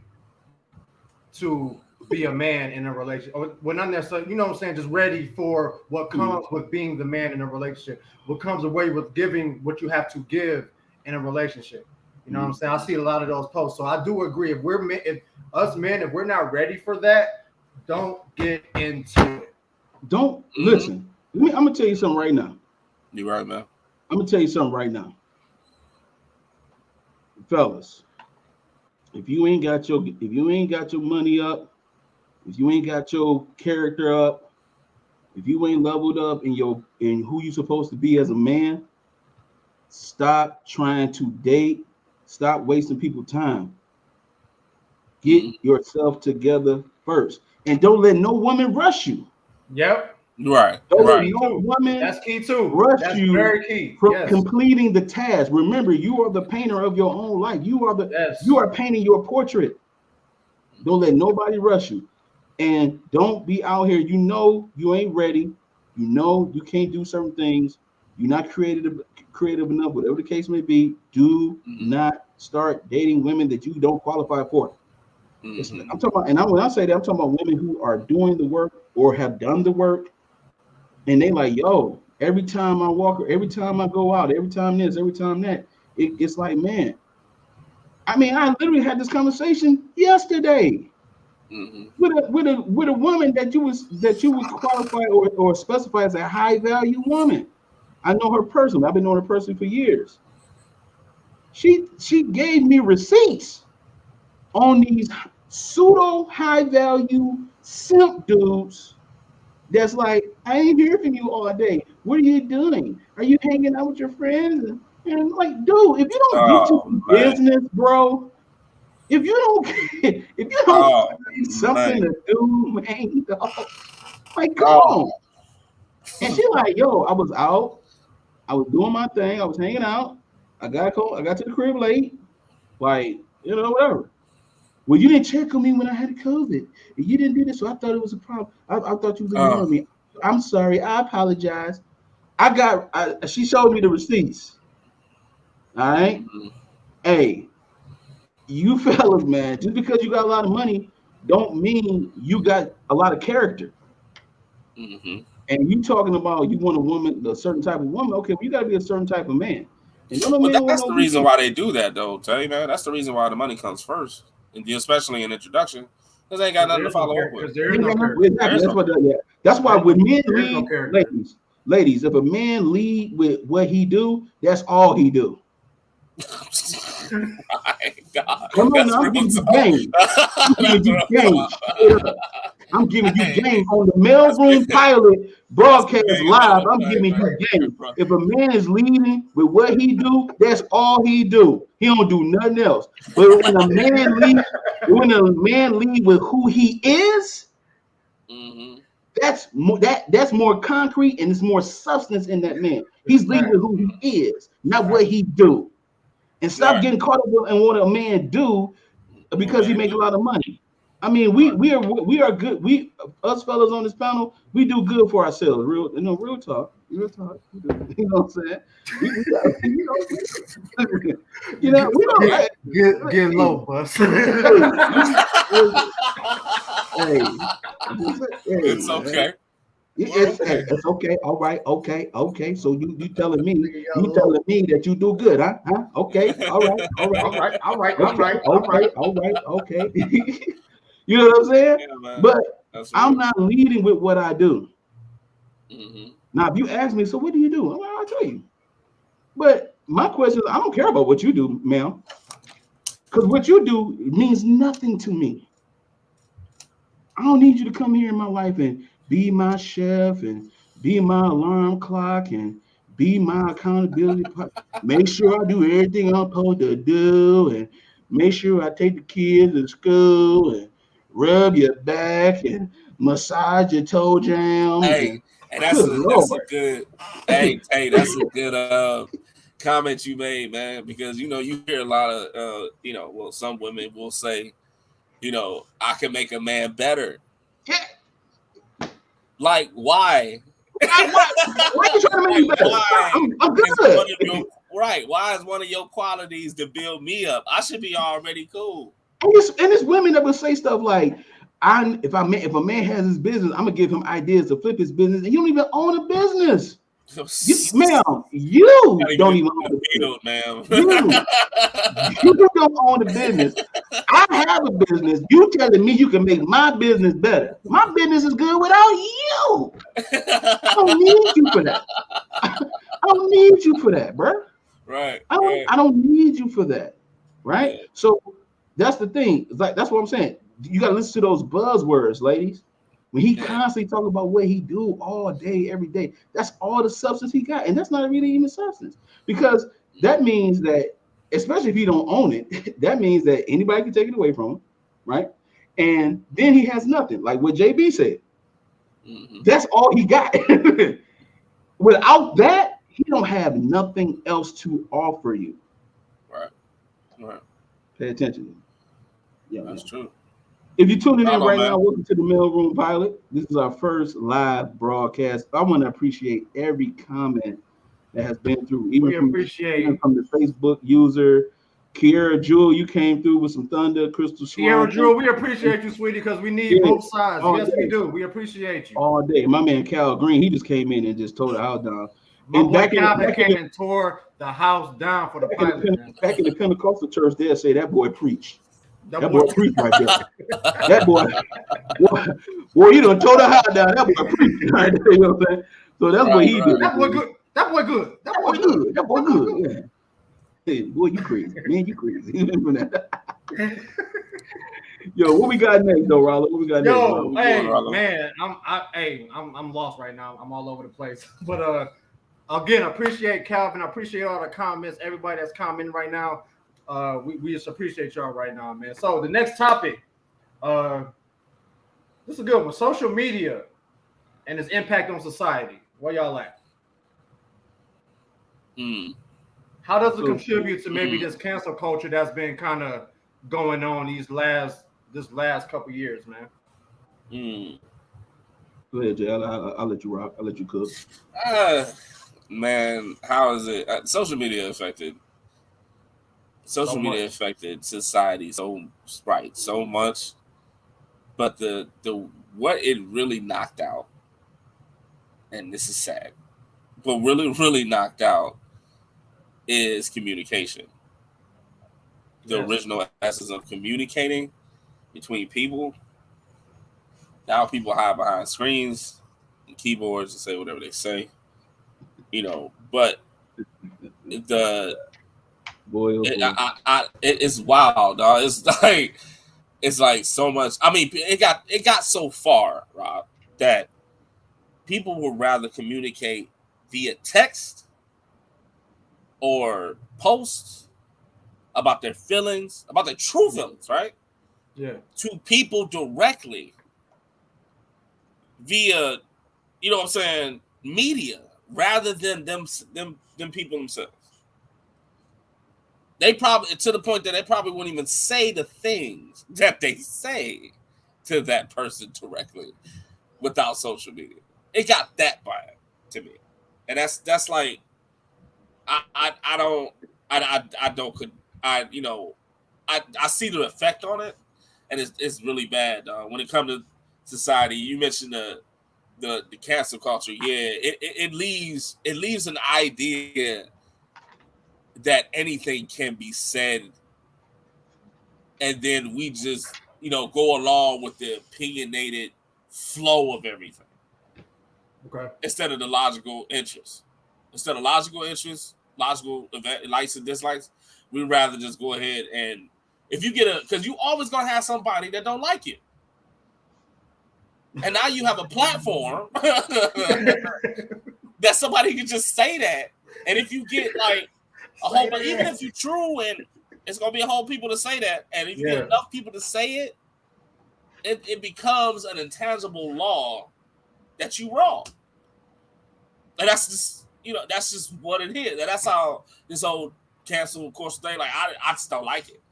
to be a man in a relationship, or well, not necessarily, you know what I'm saying, just ready for what comes with being the man in a relationship, what comes away with giving what you have to give in a relationship. You know what I'm saying? I see a lot of those posts. So I do agree. If we're men, if we're not ready for that, don't get into it. Don't listen. I'm gonna tell you something right now. You're right, man. I'm gonna tell you something right now. Fellas, if you ain't got your money up, if you ain't got your character up, if you ain't leveled up in who you supposed to be as a man, stop trying to date. Stop wasting people's time. Get yourself together first, and don't let no woman rush you. Yep. Right. Don't let Right. no woman That's key too. Rush That's you very key. from completing the task. Remember, you are the painter of your own life. You are painting your portrait. Don't let nobody rush you, and don't be out here. You know you ain't ready. You know you can't do certain things. You're not creative enough. Whatever the case may be, do not start dating women that you don't qualify for. I'm talking about, and when I say that, I'm talking about women who are doing the work or have done the work, and they like, yo, every time I walk, every time I go out, every time this, every time that, it's like, man. I mean, I literally had this conversation yesterday with a woman that you would qualify or specify as a high value woman. I know her personally. I've been knowing her personally for years. She gave me receipts on these pseudo high value simp dudes. That's like, I ain't hear from you all day. What are you doing? Are you hanging out with your friends? And like, dude, if you don't get to business, bro, if you don't find something to do, man, like, come on. And she like, yo, I was out, I was doing my thing, I was hanging out. I got to the crib late, like, whatever. Well, you didn't check on me when I had COVID. And you didn't do this, so I thought it was a problem. I thought you was ignoring me. I'm sorry. I apologize. She showed me the receipts. All right. Hey, you fellas, man, just because you got a lot of money don't mean you got a lot of character. And you talking about you want a woman, a certain type of woman. Okay, well, you got to be a certain type of man. And no But man that's want the no reason why they do that, though, Tay, man. That's the reason why the money comes first, and especially in introduction, because they ain't got nothing to follow up with. Because there is no character. Exactly. That's what. That's why when men lead, ladies, if a man lead with what he do, that's all he do. My God. Come on, now, I'm giving you game. I'm giving you game on the Mailroom Pilot broadcast live. I'm giving you game. If a man is leading with what he do, that's all he do. He don't do nothing else. But when a man lead with who he is, that's more concrete and there's more substance in that man. He's leading with who he is, not what he do. And stop getting caught up in what a man do because he make a lot of money. I mean, we are good. Us fellas on this panel, we do good for ourselves. Real talk. You know what I'm saying? We don't get low, bus. It's okay. It's okay. All right. Okay. So you telling me that you do good, huh? Okay. All right. Okay. You know what I'm saying? Yeah, but I'm not leading with what I do. Now, if you ask me, so what do you do? Well, I'll tell you. But my question is, I don't care about what you do, ma'am, because what you do means nothing to me. I don't need you to come here in my life and be my chef and be my alarm clock and be my accountability partner. Make sure I do everything I'm supposed to do and make sure I take the kids to school and rub your back and massage your toe jams. Hey, that's a good. Hey, that's a good comment you made, man. Because you hear a lot of some women will say, I can make a man better. Yeah. Like, why? Why are you trying to make me better? I'm good. Why is one of your qualities to build me up? I should be already cool. And it's women that will say stuff like, if a man has his business, I'm gonna give him ideas to flip his business, and you don't even own a business. Ma'am, you don't even own the business, ma'am. You don't own the business. I have a business. You telling me you can make my business better? My business is good without you. I don't need you for that. I don't need you for that, bro. Right. I don't need you for that. Right. Yeah. So that's the thing. It's like that's what I'm saying. You gotta listen to those buzzwords, ladies. When he constantly talking about what he do all day, every day, that's all the substance he got. And that's not really even substance. Because that means that, especially if he don't own it, that means that anybody can take it away from him, right? And then he has nothing, like what JB said. That's all he got. Without that, he don't have nothing else to offer you. Right. Pay attention. Yeah, that's true. If you're tuning in right now, welcome to the Mailroom Pilot. This is our first live broadcast. I want to appreciate every comment that has been through, even from the Facebook user. Kiera Jewel, you came through with some thunder. Crystal Swan. Kiera Jewel, we appreciate you, sweetie, because we need both sides. Yes, we do. We appreciate you. All day. My man Cal Green, he just came in and just tore the house down. My boy Calvin came and tore the house down for the pilot. Back in the Pentecostal church, they'll say that boy preached. That boy preached right there. That boy, you done tore the house down. That boy preached right there. You know what I'm saying? So that's what he did. That boy good. That boy good. That boy good. Yeah. Hey, boy, you crazy. Man, you crazy. Yo, what we got next, though, Rollo? What we got next? Yo, hey, man, I'm lost right now. I'm all over the place. But again, I appreciate Calvin. I appreciate all the comments. Everybody that's commenting right now. We just appreciate y'all right now, man. So the next topic, this is a good one. Social media and its impact on society. Where y'all at? How does it contribute to maybe this cancel culture that's been kind of going on this last couple years, man? Go ahead, Jay. I'll let you rock. I'll let you cook. Man, how is it? Social media affected society so much, but the what it really knocked out and this is sad, but really knocked out is communication. The original essence of communicating between people. Now people hide behind screens and keyboards and say whatever they say, but the boy, oh boy. it's wild, dog. It's like so much. I mean, it got so far, Rob, that people would rather communicate via text or posts about their feelings, about their true feelings, right? Yeah. To people directly via, you know what I'm saying, media, rather than them people themselves. They probably, to the point that they probably wouldn't even say the things that they say to that person directly without social media. It got that bad to me, and that's like, I see the effect on it, and it's really bad when it comes to society. You mentioned the cancel culture. Yeah, it leaves an idea that anything can be said, and then we just go along with the opinionated flow of everything. Okay. Instead of the logical interest. Instead of logical interest, logical likes and dislikes, we'd rather just go ahead and if you get because you always gonna have somebody that don't like you. And now you have a platform that somebody can just say that. And if you get like a whole, but even if you're true and it's gonna be a whole people to say that, and if you get enough people to say it, it becomes an intangible law that you wrong. And that's just that's just what it is. And that's how this old cancel course thing, like I just don't like it.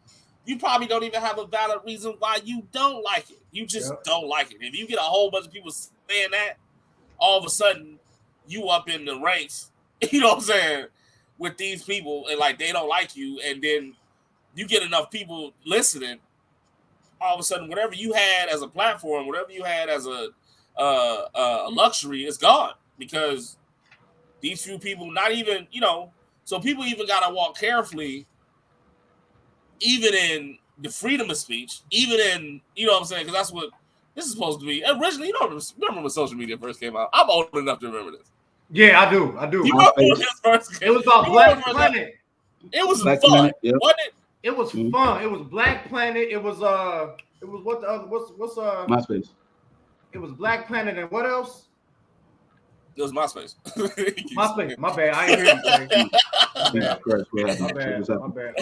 You probably don't even have a valid reason why you don't like it. You just don't like it. If you get a whole bunch of people saying that, all of a sudden you up in the ranks, you know what I'm saying, with these people, and like they don't like you, and then you get enough people listening, all of a sudden whatever you had as a platform, whatever you had as a luxury is gone, because these few people, not even, so people even got to walk carefully, even in the freedom of speech, even in, you know what I'm saying, because that's what this is supposed to be. Originally, remember when social media first came out? I'm old enough to remember this. Yeah, I do. You remember when this first came? It was about Black Planet. It was Black fun, Planet, yep. Wasn't it? It was fun. It was Black Planet. It was what the other what's MySpace. It was Black Planet and what else? It was MySpace. MySpace. My bad. I ain't hear you. My bad.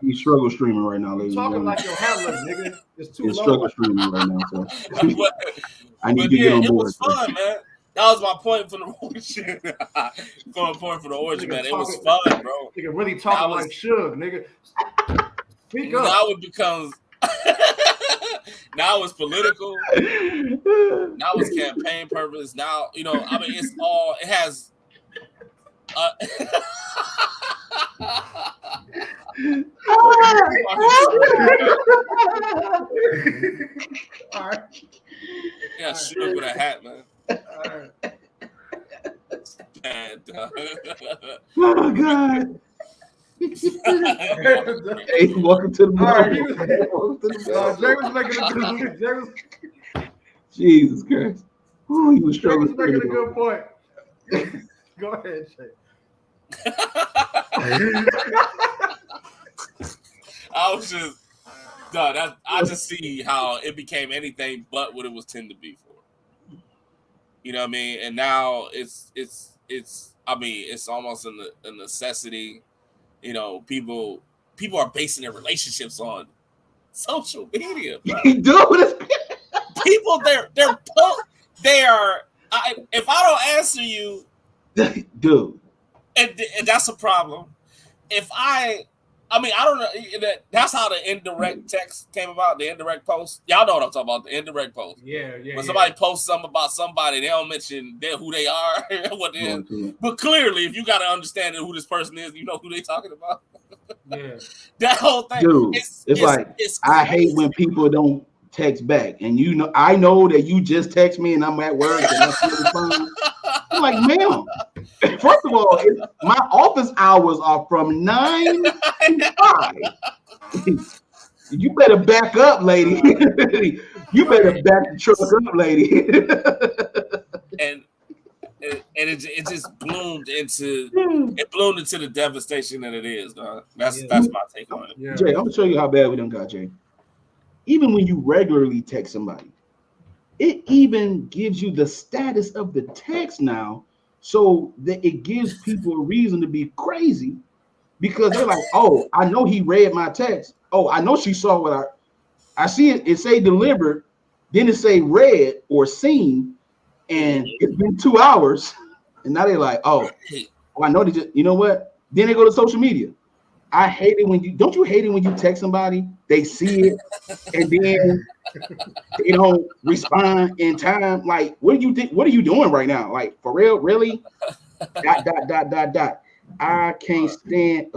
He's struggle streaming right now, ladies. Talking like your handler, nigga. It's too low. He's struggle streaming right now, so I need to get on board. It was fun, man. That was my point for the origin. Man. It was fun, bro. Nigga really talking like Suge, nigga. Speak up. Now it becomes. Now it's political. Now it's campaign purpose. Now, I mean, it's all, it has. All right. Yeah, Suge with a hat, man. All right. Bad, dog. Oh, God. Hey, welcome to the Jay was making a good Jesus Christ. Oh, he was struggling. Jay was making a good point. Go ahead, Jay. I was just, dog, I just see how it became anything but what it was tend to be for. You know what I mean? And now it's I mean, it's almost a necessity. People are basing their relationships on social media. People, they are. If I don't answer you, dude, and that's a problem. If I don't know. That's how the indirect text came about. The indirect post. Y'all know what I'm talking about. The indirect post. Yeah. When somebody posts something about somebody, they don't mention who they are, what it is. But clearly, if you got to understand who this person is, you know who they talking about. Yeah. That whole thing. Dude, it's like I hate when people don't text back, and you know, I know that you just text me, and I'm at work, and I'm still responding. I'm like, ma'am, first of all, my office hours are from 9 to 5. You better back up, lady. You better back the truck up, lady. and it just bloomed into the devastation that it is. That's my take on it. Yeah. Jay, I'm gonna show you how bad we done got, Jay. Even when you regularly text somebody, it even gives you the status of the text now, so that it gives people a reason to be crazy, because they're like, oh, I know he read my text. Oh, I know she saw what I see it say delivered, then it say read or seen, and it's been 2 hours, and now they're like, oh, I know they just, you know what? Then they go to social media. I hate it when don't you hate it when you text somebody, they see it, and then they don't respond in time? Like, what do you think? What are you doing right now? Like, for real? Really? ... I can't stand.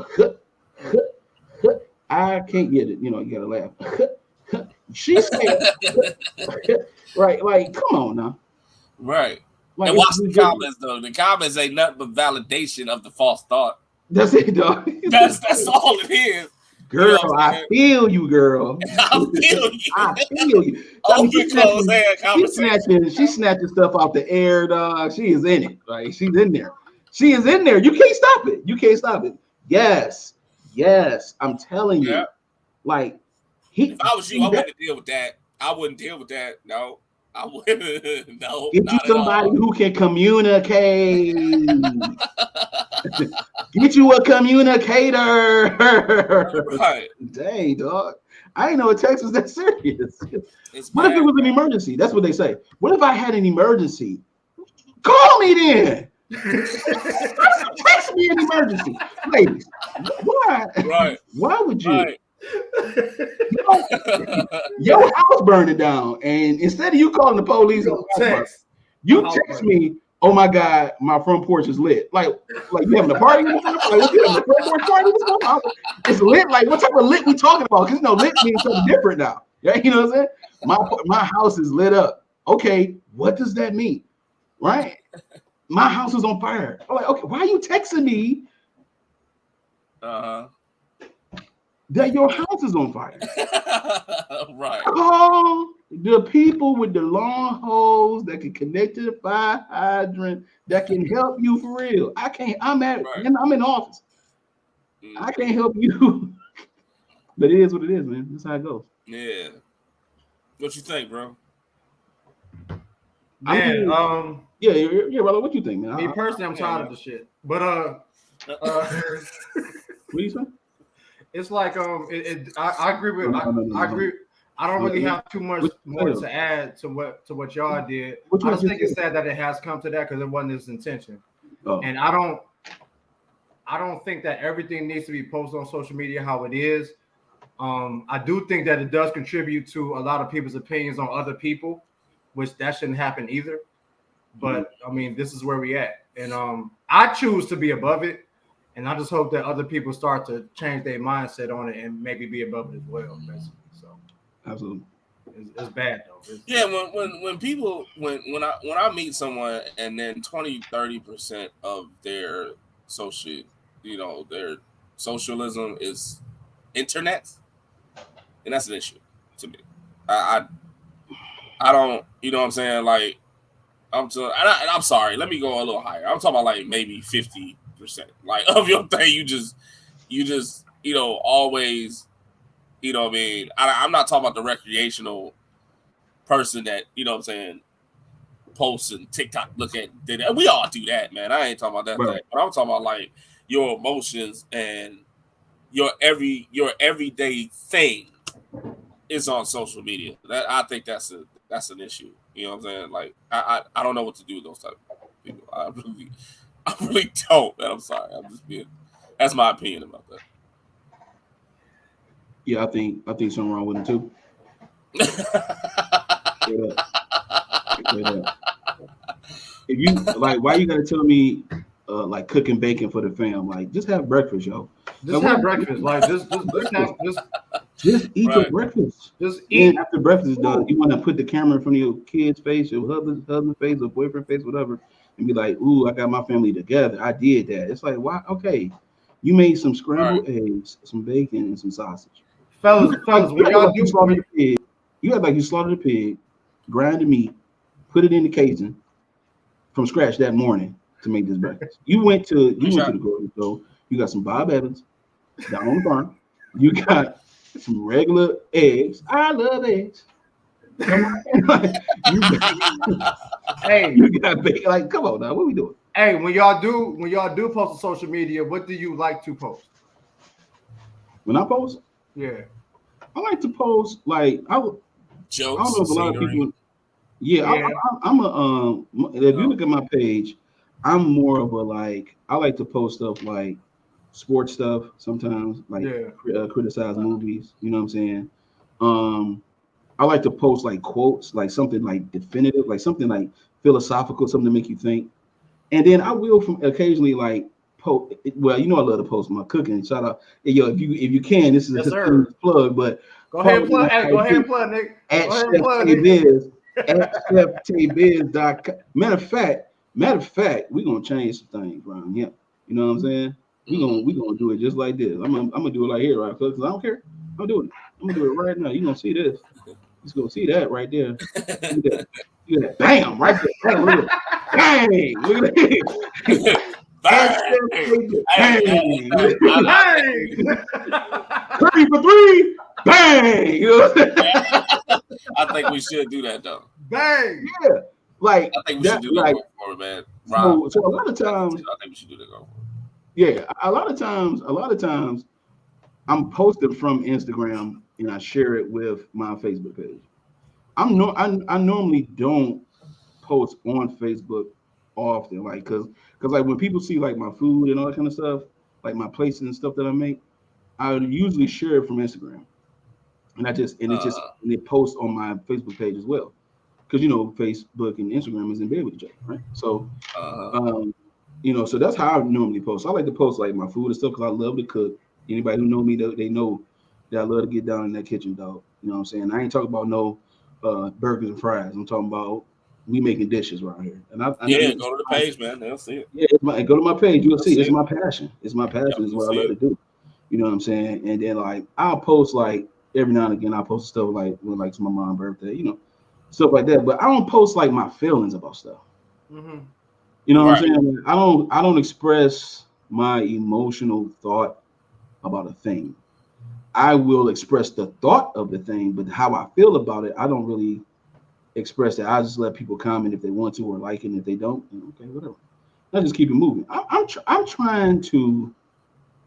I can't get it. You know, you gotta laugh. She said, right? Like, come on now. Right. Like, and watch the comments though. The comments ain't nothing but validation of the false thought. That's it, dog. That's all it is. Girl, you know I feel you, girl. I feel you. I feel you. Open, close hand conversation. She's snatching stuff out the air, dog. She is in it. Like, she's in there. She is in there. You can't stop it. You can't stop it. Yes. I'm telling you. Yeah. Like, if I was you, I wouldn't deal with that. I wouldn't deal with that. No, I wouldn't. No. Get you somebody who can communicate. Get you a communicator. Right. Dang, dog. I didn't know a text was that serious. What if it was an emergency? That's what they say. What if I had an emergency? Call me then. Text me an emergency. Ladies, why? Right. Why would you? Right. Your house burning down, and instead of you calling the police, you text me, oh my God, my front porch is lit. Like you having a party? Like, what, you having a front porch party? What's going on? It's lit. Like, what type of lit we talking about? Because lit means something different now. Yeah, you know what I'm saying? My house is lit up. Okay, what does that mean? Right? My house is on fire. I'm like, okay, why are you texting me? That your house is on fire. Right. Call the people with the long hose that can connect to the fire hydrant that can help you for real. I can't. I'm in the office. I can't help you. But it is what it is, man. That's how it goes. Yeah. What you think, bro? Man, yeah, brother. What you think, man? Me personally, I'm tired of the shit. But what do you say? It's like I agree with I agree. I don't really have too much more to add to what y'all did. I just think it's sad that it has come to that because it wasn't his intention. And I don't think that everything needs to be posted on social media how it is. I do think that it does contribute to a lot of people's opinions on other people, which that shouldn't happen either. But I mean, this is where we at, and I choose to be above it. And I just hope that other people start to change their mindset on it and maybe be above it as well. Basically. So, absolutely, it's bad though. When I meet someone and then 20-30% of their their socialism is internet, and that's an issue to me. I don't, you know what I'm saying? Like, I'm sorry. Let me go a little higher. I'm talking about like maybe 50%. Like of your thing, you just always, you know what I mean? I'm not talking about the recreational person that, you know what I'm saying, posts and TikTok look at. We all do that, man. I ain't talking about that thing. But I'm talking about like your emotions and your everyday thing is on social media. That I think that's an issue. You know what I'm saying? Like I don't know what to do with those type of people. I really don't, man. I'm sorry. That's my opinion about that. Yeah, I think something wrong with him too. Straight up. If you like, why you gotta tell me like cooking bacon for the fam? Like, just have breakfast, yo. Just have breakfast. Like just Just eat your breakfast. Just eat. And after breakfast is done, you want to put the camera in front of your kid's face, your husband's face, or boyfriend face, whatever, and be like, "Ooh, I got my family together. I did that." It's like, why? Okay, you made some scrambled eggs, some bacon, and some sausage. Fellas, when y'all do, you had like you slaughtered a pig, grind the meat, put it in the Cajun from scratch that morning to make this breakfast. You went to the grocery store. You got some Bob Evans down on the farm. You got some regular eggs. I love eggs. Come on. You got bacon. Like, come on now, what are we doing? Hey, when y'all do post on social media, what do you like to post? When I post, I like to post like jokes. I don't know if a lot of people. I'm a if you look at my page, I'm more of a like I like to post stuff like sports stuff sometimes, like criticize movies. You know what I'm saying? I like to post like quotes, like something like definitive, like something like philosophical, something to make you think. And then I will from occasionally like post. Well, you know I love to post my cooking. Shout out, hey, yo, if you can, this is a plug, but go ahead and plug. Hey, go ahead and plug, Nick. At Chef Tay-Biz, at ChefTayBiz.com. Matter of fact, we're gonna change some things around here. You know what I'm saying? We're gonna do it just like this. I'm gonna do it like here, right? Because I don't care. I'm doing it. I'm gonna do it right now. You're gonna see this. You're gonna see that right there. Look at that. Bam! Right there. Bang! Look at that. Bang! 3 for 3. Bang! You know I think we should do that though. Bang! Yeah. Like I think we should do that going forward, man. So a lot of times I think we should do that going forward. Yeah, a lot of times I'm posted from Instagram and I share it with my Facebook page. I normally don't post on Facebook often, like because like when people see like my food and all that kind of stuff, like my places and stuff that I make, I would usually share it from Instagram, and it posts on my Facebook page as well, because you know Facebook and Instagram is in bed with each other, right? So, so that's how I normally post. I like to post like my food and stuff because I love to cook. Anybody who know me, they know that I love to get down in that kitchen, dog. You know what I'm saying? I ain't talking about no burgers and fries. I'm talking about we making dishes around here. And go to the page, man. They'll see it. Yeah, go to my page. You'll see. It's my passion. It's my passion. It's what I love to do. You know what I'm saying? And then like I'll post like every now and again. I'll post stuff like when like it's my mom's birthday, you know, stuff like that. But I don't post like my feelings about stuff. Mm-hmm. You know what I'm saying? I don't express my emotional thought about a thing. I will express the thought of the thing, but how I feel about it, I don't really express that. I just let people comment if they want to or like it, and if they don't, okay, whatever. I just keep it moving. I'm trying to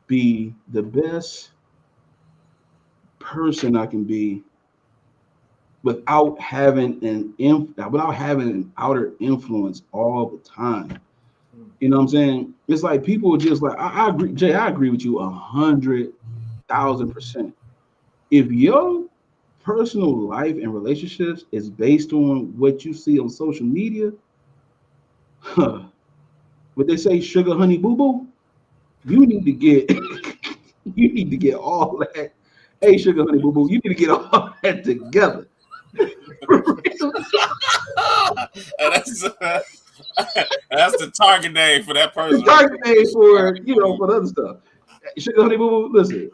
be the best person I can be without having an outer influence all the time. You know what I'm saying? It's like people are just like I agree, Jay. I agree with you 100,000%. If your personal life and relationships is based on what you see on social media, what they say, sugar, honey, boo boo, you need to get all that. Hey, sugar, honey, boo boo, you need to get all that together. That's the target name for that person. The target name for for the other stuff. Sugar, honey, boo boo, listen.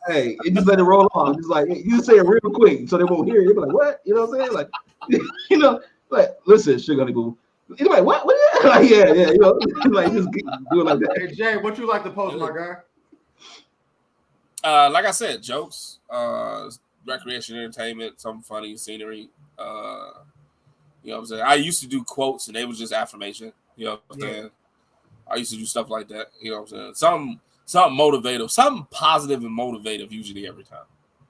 Hey, just let it roll on. Just like you say it real quick, so they won't hear it. They'll be like, "What?" You know what I'm saying? Like, like listen, sugar, honey, boo boo. You're like, what? Like, yeah, like just do it like that. Hey Jay, what you like to post, my guy? Like I said, jokes, recreation, entertainment, some funny scenery. You know what I'm saying? I used to do quotes and they was just affirmation. You know what I'm saying? I used to do stuff like that. You know what I'm saying? Something motivative, something positive and motivative usually every time.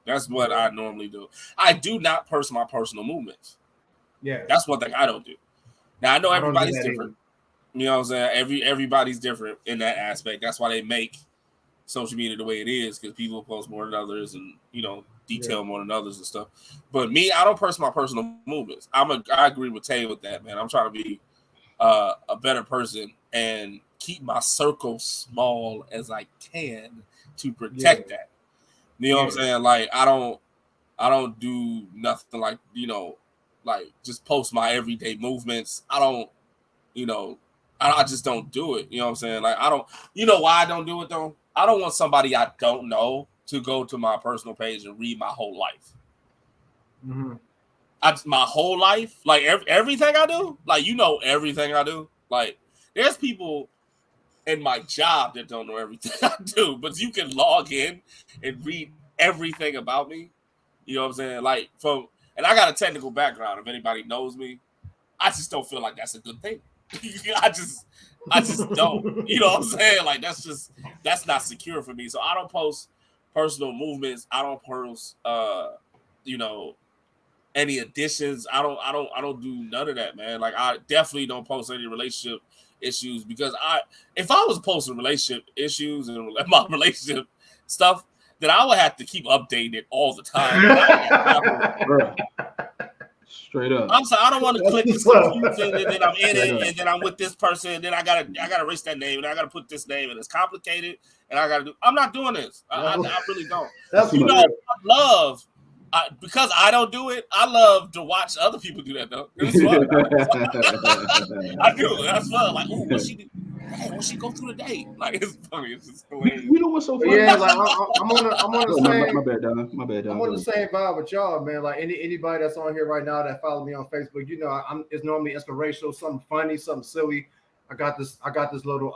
That's what I normally do. I do not post my personal movements. Yeah. That's one thing I don't do. Now I know everybody's different. You know what I'm saying? Everybody's different in that aspect. That's why they make social media the way it is, because people post more than others and detail more than others and stuff. But me, I don't post my personal movements. I agree with Tay with that, man. I'm trying to be a better person and keep my circle small as I can to protect that. You know what I'm saying? Like I don't do nothing like, like just post my everyday movements. I don't, I just don't do it. You know what I'm saying? Like I don't, why I don't do it though? I don't want somebody I don't know to go to my personal page and read my whole life. Mm-hmm. My whole life, like everything I do, like everything I do. Like there's people in my job that don't know everything I do, but you can log in and read everything about me. You know what I'm saying? Like and I got a technical background. If anybody knows me, I just don't feel like that's a good thing. I just don't. You know what I'm saying? Like that's not secure for me. So I don't post personal movements. I don't post any additions. I don't do none of that, man. Like I definitely don't post any relationship issues because if I was posting relationship issues and my relationship stuff, then I would have to keep updating it all the time. Straight up. I'm sorry, I don't want to click this confusing and then I'm in it and then I'm with this person and then I gotta erase that name and I gotta put this name and it's complicated and I'm not doing this. I really don't. I love because I don't do it. I love to watch other people do that though. It's fun. I do. That's fun. Like, ooh, what she do? Hey, when she go through the day, like it's funny. It's just hilarious. You know what's so funny? Yeah, like I'm on the same. My bad, Don. My bad, Don. I'm on the same vibe with y'all, man. Like anybody that's on here right now that follow me on Facebook, it's normally inspirational, something funny, something silly. I got this little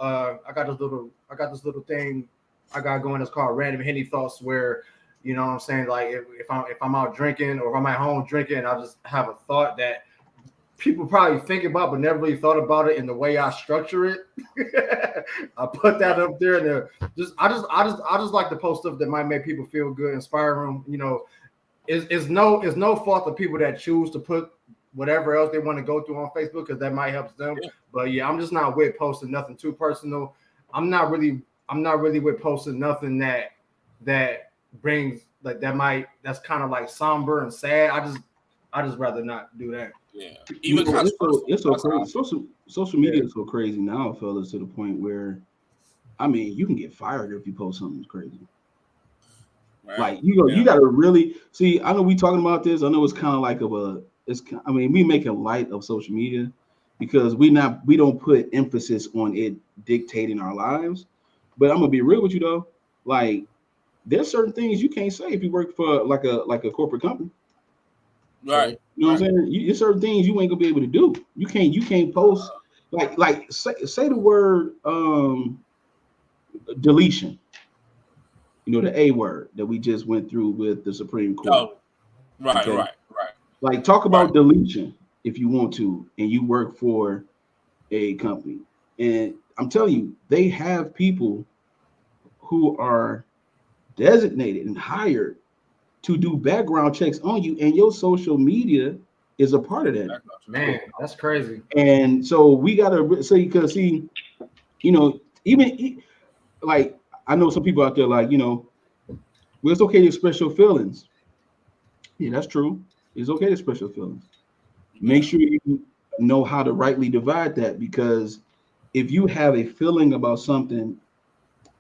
thing I got going. It's called Random Henny Thoughts, where you know what I'm saying, like if I'm out drinking or if I'm at home drinking, I just have a thought that people probably think about but never really thought about it in the way I structure it. I put that up there and I just like to post stuff that might make people feel good, inspire them. It's no fault of people that choose to put whatever else they want to go through on Facebook because that might help them. Yeah. But yeah, I'm just not with posting nothing too personal. I'm not really with posting nothing that brings like that's kind of like somber and sad. I just rather not do that. Yeah, even it's so crazy. Social media is so crazy now, fellas, to the point where, I mean, you can get fired if you post something crazy. Right. Like you got to really see. I know we talking about this. I know it's kind of like we making light of social media because we don't put emphasis on it dictating our lives. But I'm gonna be real with you though. Like, there's certain things you can't say if you work for like a corporate company. Right. You know what I'm saying? There's certain things you ain't gonna be able to do. You can't post like say the word deletion. The A word that we just went through with the Supreme Court. Oh, right, okay? right. Like talk about deletion if you want to, and you work for a company. And I'm telling you, they have people who are designated and hired to do background checks on you, and your social media is a part of that. Man, that's crazy. And so we gotta say, because even like I know some people out there like, well, it's okay to express your feelings. Yeah, that's true. It's okay to express your feelings. Make sure you know how to rightly divide that, because if you have a feeling about something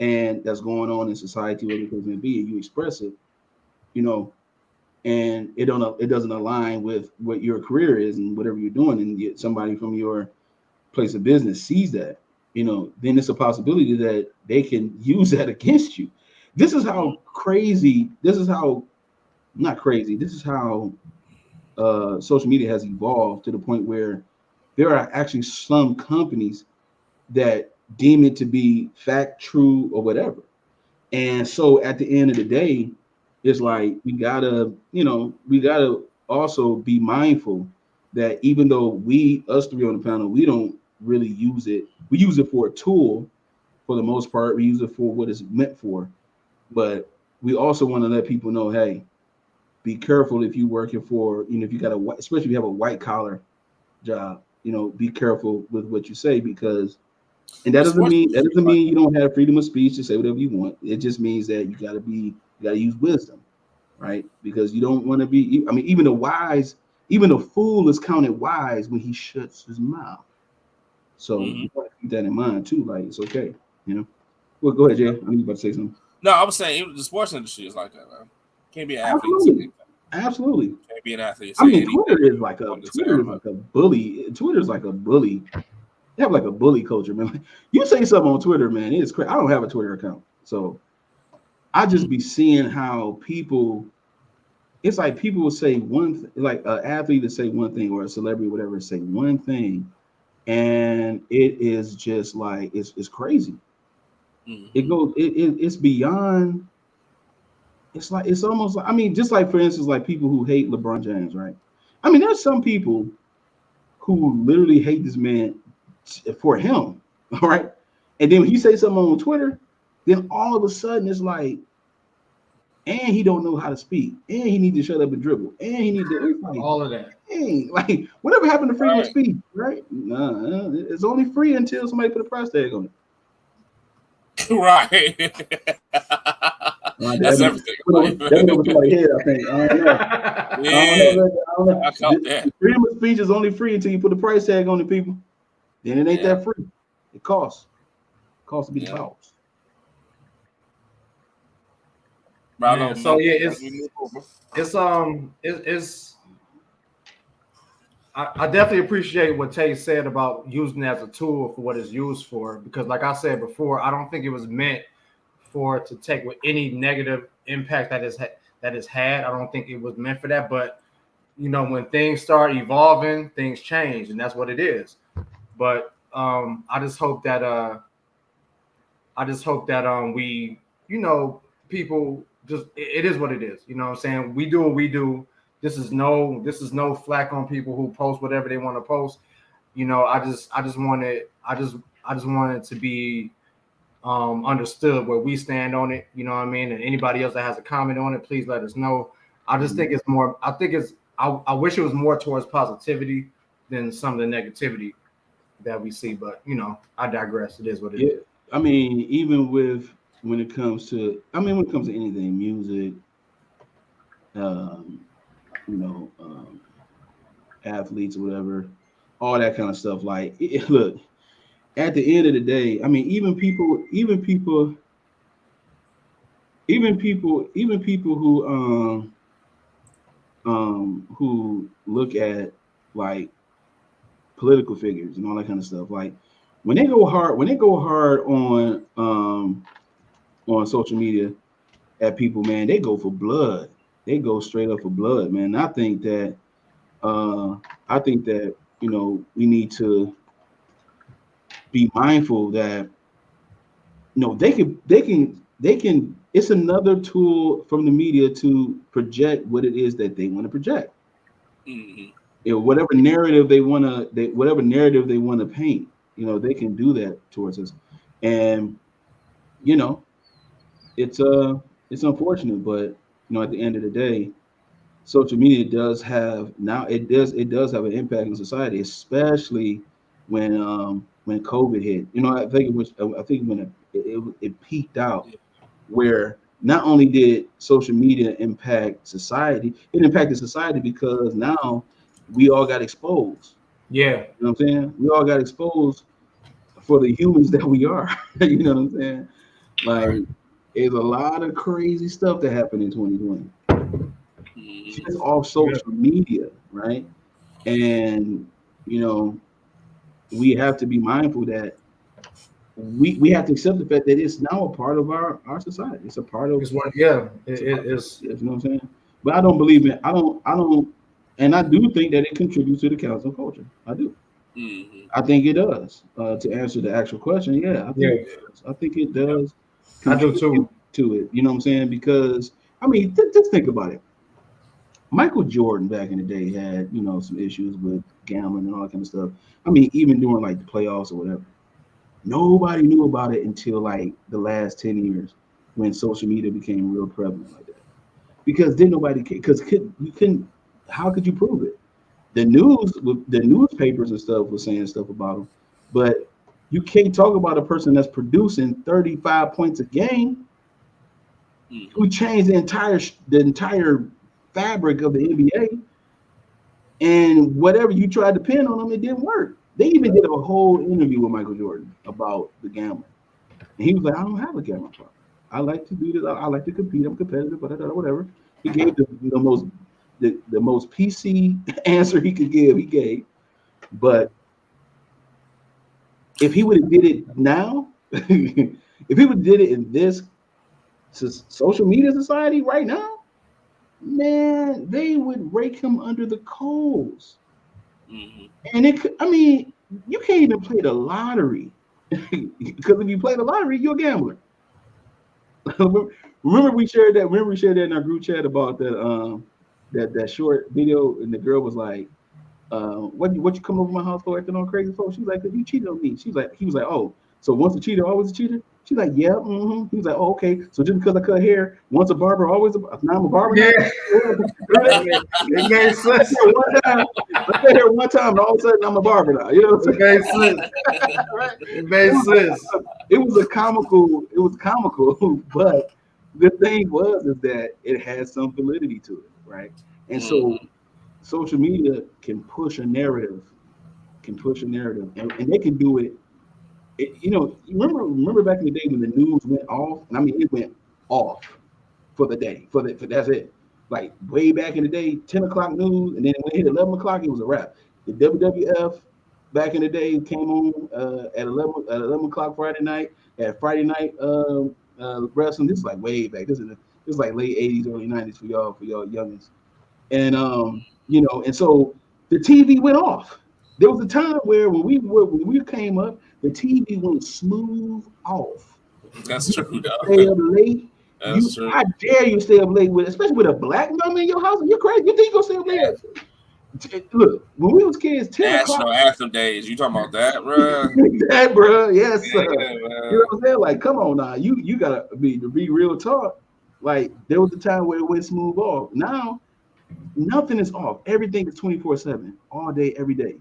and that's going on in society, whatever it may be, and you express it, and it doesn't align with what your career is and whatever you're doing, and yet somebody from your place of business sees that, then it's a possibility that they can use that against you. This is how crazy. This is how social media has evolved to the point where there are actually some companies that deem it to be fact, true, or whatever. And so at the end of the day, it's like we gotta also be mindful that even though us three on the panel, we don't really use it. We use it for a tool for the most part. We use it for what it's meant for. But we also want to let people know, hey, be careful if you're working for, if you got especially if you have a white collar job, be careful with what you say, because, and that doesn't mean you don't have freedom of speech to say whatever you want. It just means that you gotta use wisdom, right? Because you don't want to be, even the fool is counted wise when he shuts his mouth. So you gotta keep that in mind too. Like, it's okay, Well, go ahead, Jay. I need you about to say something. No, I was saying the sports industry is like that, man. Can't be an athlete. Absolutely. Absolutely. Can't be an athlete. I mean, Twitter is like a bully. Twitter's like a bully. They have like a bully culture, man. Like, you say something on Twitter, man, it's crazy. I don't have a Twitter account, so I just be seeing how people. It's like people will say like an athlete to say one thing, or a celebrity, whatever, say one thing, and it is just like it's crazy. Mm-hmm. It goes. It's beyond. It's like it's almost like, I mean, just like for instance, like people who hate LeBron James, right? I mean, there's some people who literally hate this man for him, all right? And then when he say something on Twitter, then all of a sudden it's like, and he don't know how to speak, and he need to shut up and dribble, and he need to like, all of that. Dang, like whatever happened to freedom of speech, right? Nah, it's only free until somebody put a price tag on it. Right. That's everything. That's over somebody's head, I think. I don't know. Yeah. I don't know. I caught that. Freedom of speech is only free until you put a price tag on it, people. Then it ain't that free. It costs. It costs to be the boss. Man, so yeah, it's I definitely appreciate what Tay said about using it as a tool for what it's used for, because like I said before, I don't think it was meant for it to take with any negative impact that it's had. I don't think it was meant for that, but you know, when things start evolving, things change, and that's what it is. But I just hope that we, you know, people just, it is what it is. You know what I'm saying? We do what we do. This is no flack on people who post whatever they want to post. You know, I just wanted to be understood where we stand on it. You know what I mean? And anybody else that has a comment on it, please let us know. I just think it's more. I wish it was more towards positivity than some of the negativity that we see. But you know, I digress. It is what it is. I mean, even when it comes to anything, music, you know, athletes or whatever, all that kind of stuff. Like, look, at the end of the day, I mean, even people who look at like political figures and all that kind of stuff, like when they go hard on social media at people, man, they go for blood. They go straight up for blood, man. I think that you know, we need to be mindful that, you know, they can it's another tool from the media to project what it is that they want to project. Mm-hmm. You know, whatever narrative they want to paint, you know, they can do that towards us. And you know, it's unfortunate, but you know, at the end of the day, social media does have have an impact in society, especially when COVID hit. You know, I think when it peaked out, where not only did social media impact society, it impacted society because now we all got exposed. Yeah. You know what I'm saying? We all got exposed for the humans that we are. You know what I'm saying? Like, there's a lot of crazy stuff that happened in 2020. Just off social media, right? And you know, we have to be mindful that we have to accept the fact that it's now a part of our society. It's a part of it is. You know what I'm saying? But I don't believe in I don't and I do think that it contributes to the council culture. I do. Mm-hmm. I think it does. To answer the actual question, yeah, I think it does. I do too. To it, you know what I'm saying? Because I mean, just think about it. Michael Jordan back in the day had, you know, some issues with gambling and all that kind of stuff. I mean, even during like the playoffs or whatever, nobody knew about it until like the last 10 years when social media became real prevalent like that. Because then nobody how could you prove it? The newspapers and stuff was saying stuff about him, but you can't talk about a person that's producing 35 points a game who changed the entire fabric of the NBA, and whatever you tried to pin on them, it didn't work. They even did a whole interview with Michael Jordan about the gambling, and he was like, "I don't have a gambling problem. I like to do this. I like to compete. I'm competitive, but whatever. He gave the most PC answer he could give. He gave, but if he would have did it now, if he would have did it in this social media society right now, man, they would rake him under the coals. Mm-hmm. And it could, I mean, you can't even play the lottery because if you play the lottery, you're a gambler. Remember we shared that in our group chat about that short video, and the girl was like, what you come over my house for acting all crazy for? She's like, because you cheated on me. He was like, oh, so once a cheater, always a cheater? She's like, yeah, mm-hmm. He was like, oh, okay. So just because I cut hair, once a barber, always now I'm a barber. Yeah. It made sense. I cut hair one time, and all of a sudden I'm a barber now. You know what I'm saying? It made sense. Right? It made sense. It was comical, but the thing is that it has some validity to it, right? And so social media can push a narrative, and they can do it. You know, remember back in the day when the news went off, and I mean it went off for the day, for that's it. Like way back in the day, 10 o'clock news, and then when it hit 11 o'clock, it was a wrap. The WWF back in the day came on at 11 o'clock Friday night. At Friday night wrestling. This is like way back. This is like late 80s, early 90s for y'all youngins. And you know, and so the TV went off. There was a time where when we came up, the TV went smooth off. That's true. Stay up late. I dare you stay up late especially with a black woman in your house. You're crazy. You think you're gonna stay up late? Look, when we was kids, 10 National Anthem days. You talking about that, bro? That, bro. Yes, sir. Yeah, you know what I'm saying? Like, come on now. You gotta be real talk. Like, there was a time where it went smooth off. Now, nothing is off. Everything is 24/7, all day, every day.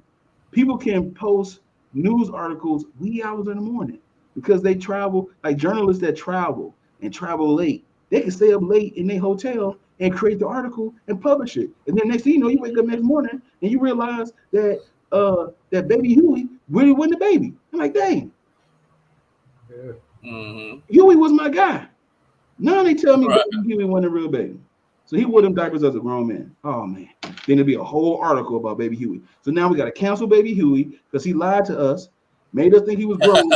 People can post news articles wee hours in the morning because they travel, like journalists that travel late. They can stay up late in their hotel and create the article and publish it. And then next thing you know, you wake up next morning and you realize that that baby Huey really wasn't a baby. I'm like, dang. Yeah. Mm-hmm. Huey was my guy. Now they tell me baby Huey wasn't a real baby. So he wore them diapers as a grown man. Oh man. Then there'll be a whole article about baby Huey. So now we got to cancel baby Huey because he lied to us, made us think he was grown.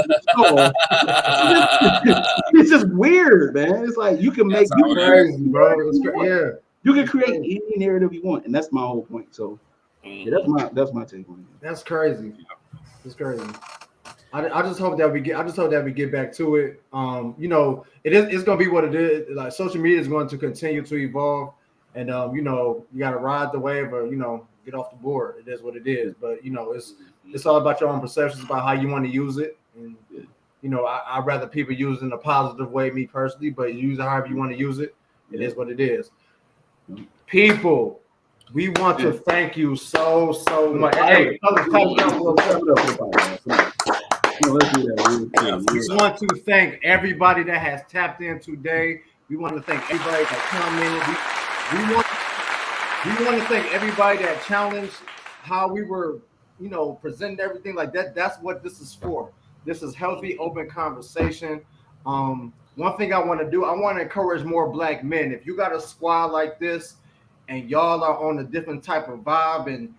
It's just weird, man. It's like you can make you crazy, bro. Yeah. You can create any narrative you want, and that's my whole point. So yeah, that's my take on it. That's crazy. It's crazy. I just hope that we get back to it. You know, it's gonna be what it is. Like social media is going to continue to evolve, and you know, you gotta ride the wave or get off the board. It is what it is. But it's all about your own perceptions about how you want to use it. And I'd rather people use it in a positive way, me personally, but use it however you want to use it. It is what it is. People, we want to thank you so much. Hey, we want to thank everybody that has tapped in today. We want to thank everybody that commented. We want to thank everybody that challenged how we were, presenting everything like that. That's what this is for. This is healthy, open conversation. One thing I want to do, I want to encourage more black men. If you got a squad like this and y'all are on a different type of vibe and,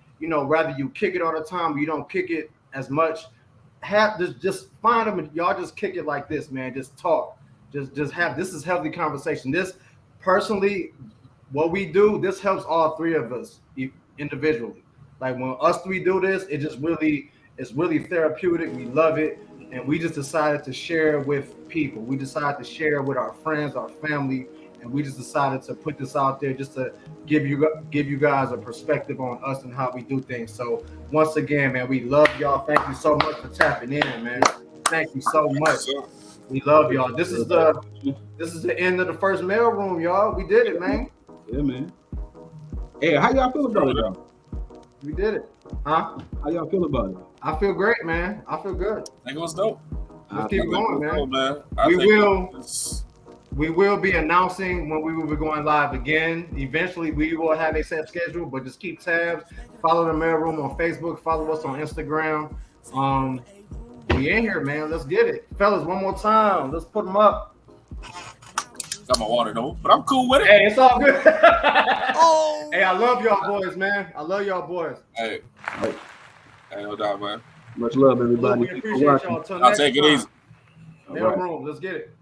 rather you kick it all the time, you don't kick it as much, just find them and y'all just kick it like this, man. Just talk. Just have, this is healthy conversation. This personally, what we do, this helps all three of us individually. Like when us three do this, it's really therapeutic. We love it. And we just decided to share with people. We decided to share with our friends, our family, and we just decided to put this out there just to give you guys a perspective on us and how we do things. So once again, man, we love y'all. Thank you so much for tapping in, man. Thank you so much. We love y'all. This is the end of the first mailroom, y'all. We did it, man. Yeah, man. Hey, how y'all feel about it, though? We did it. Huh? How y'all feel about it? I feel great, man. I feel good. I think it was dope. Let's keep going, man. Cool, man. We will be announcing when we will be going live again. Eventually, we will have a set schedule, but just keep tabs. Follow the mailroom on Facebook. Follow us on Instagram. We in here, man. Let's get it. Fellas, one more time. Let's put them up. Got my water though, but I'm cool with it. Hey, it's all good. Oh. Hey, I love y'all boys, man. I love y'all boys. Hey, no doubt, man. Much love, everybody. We appreciate y'all. Until I'll next take it time. easy. Mail room. Let's get it.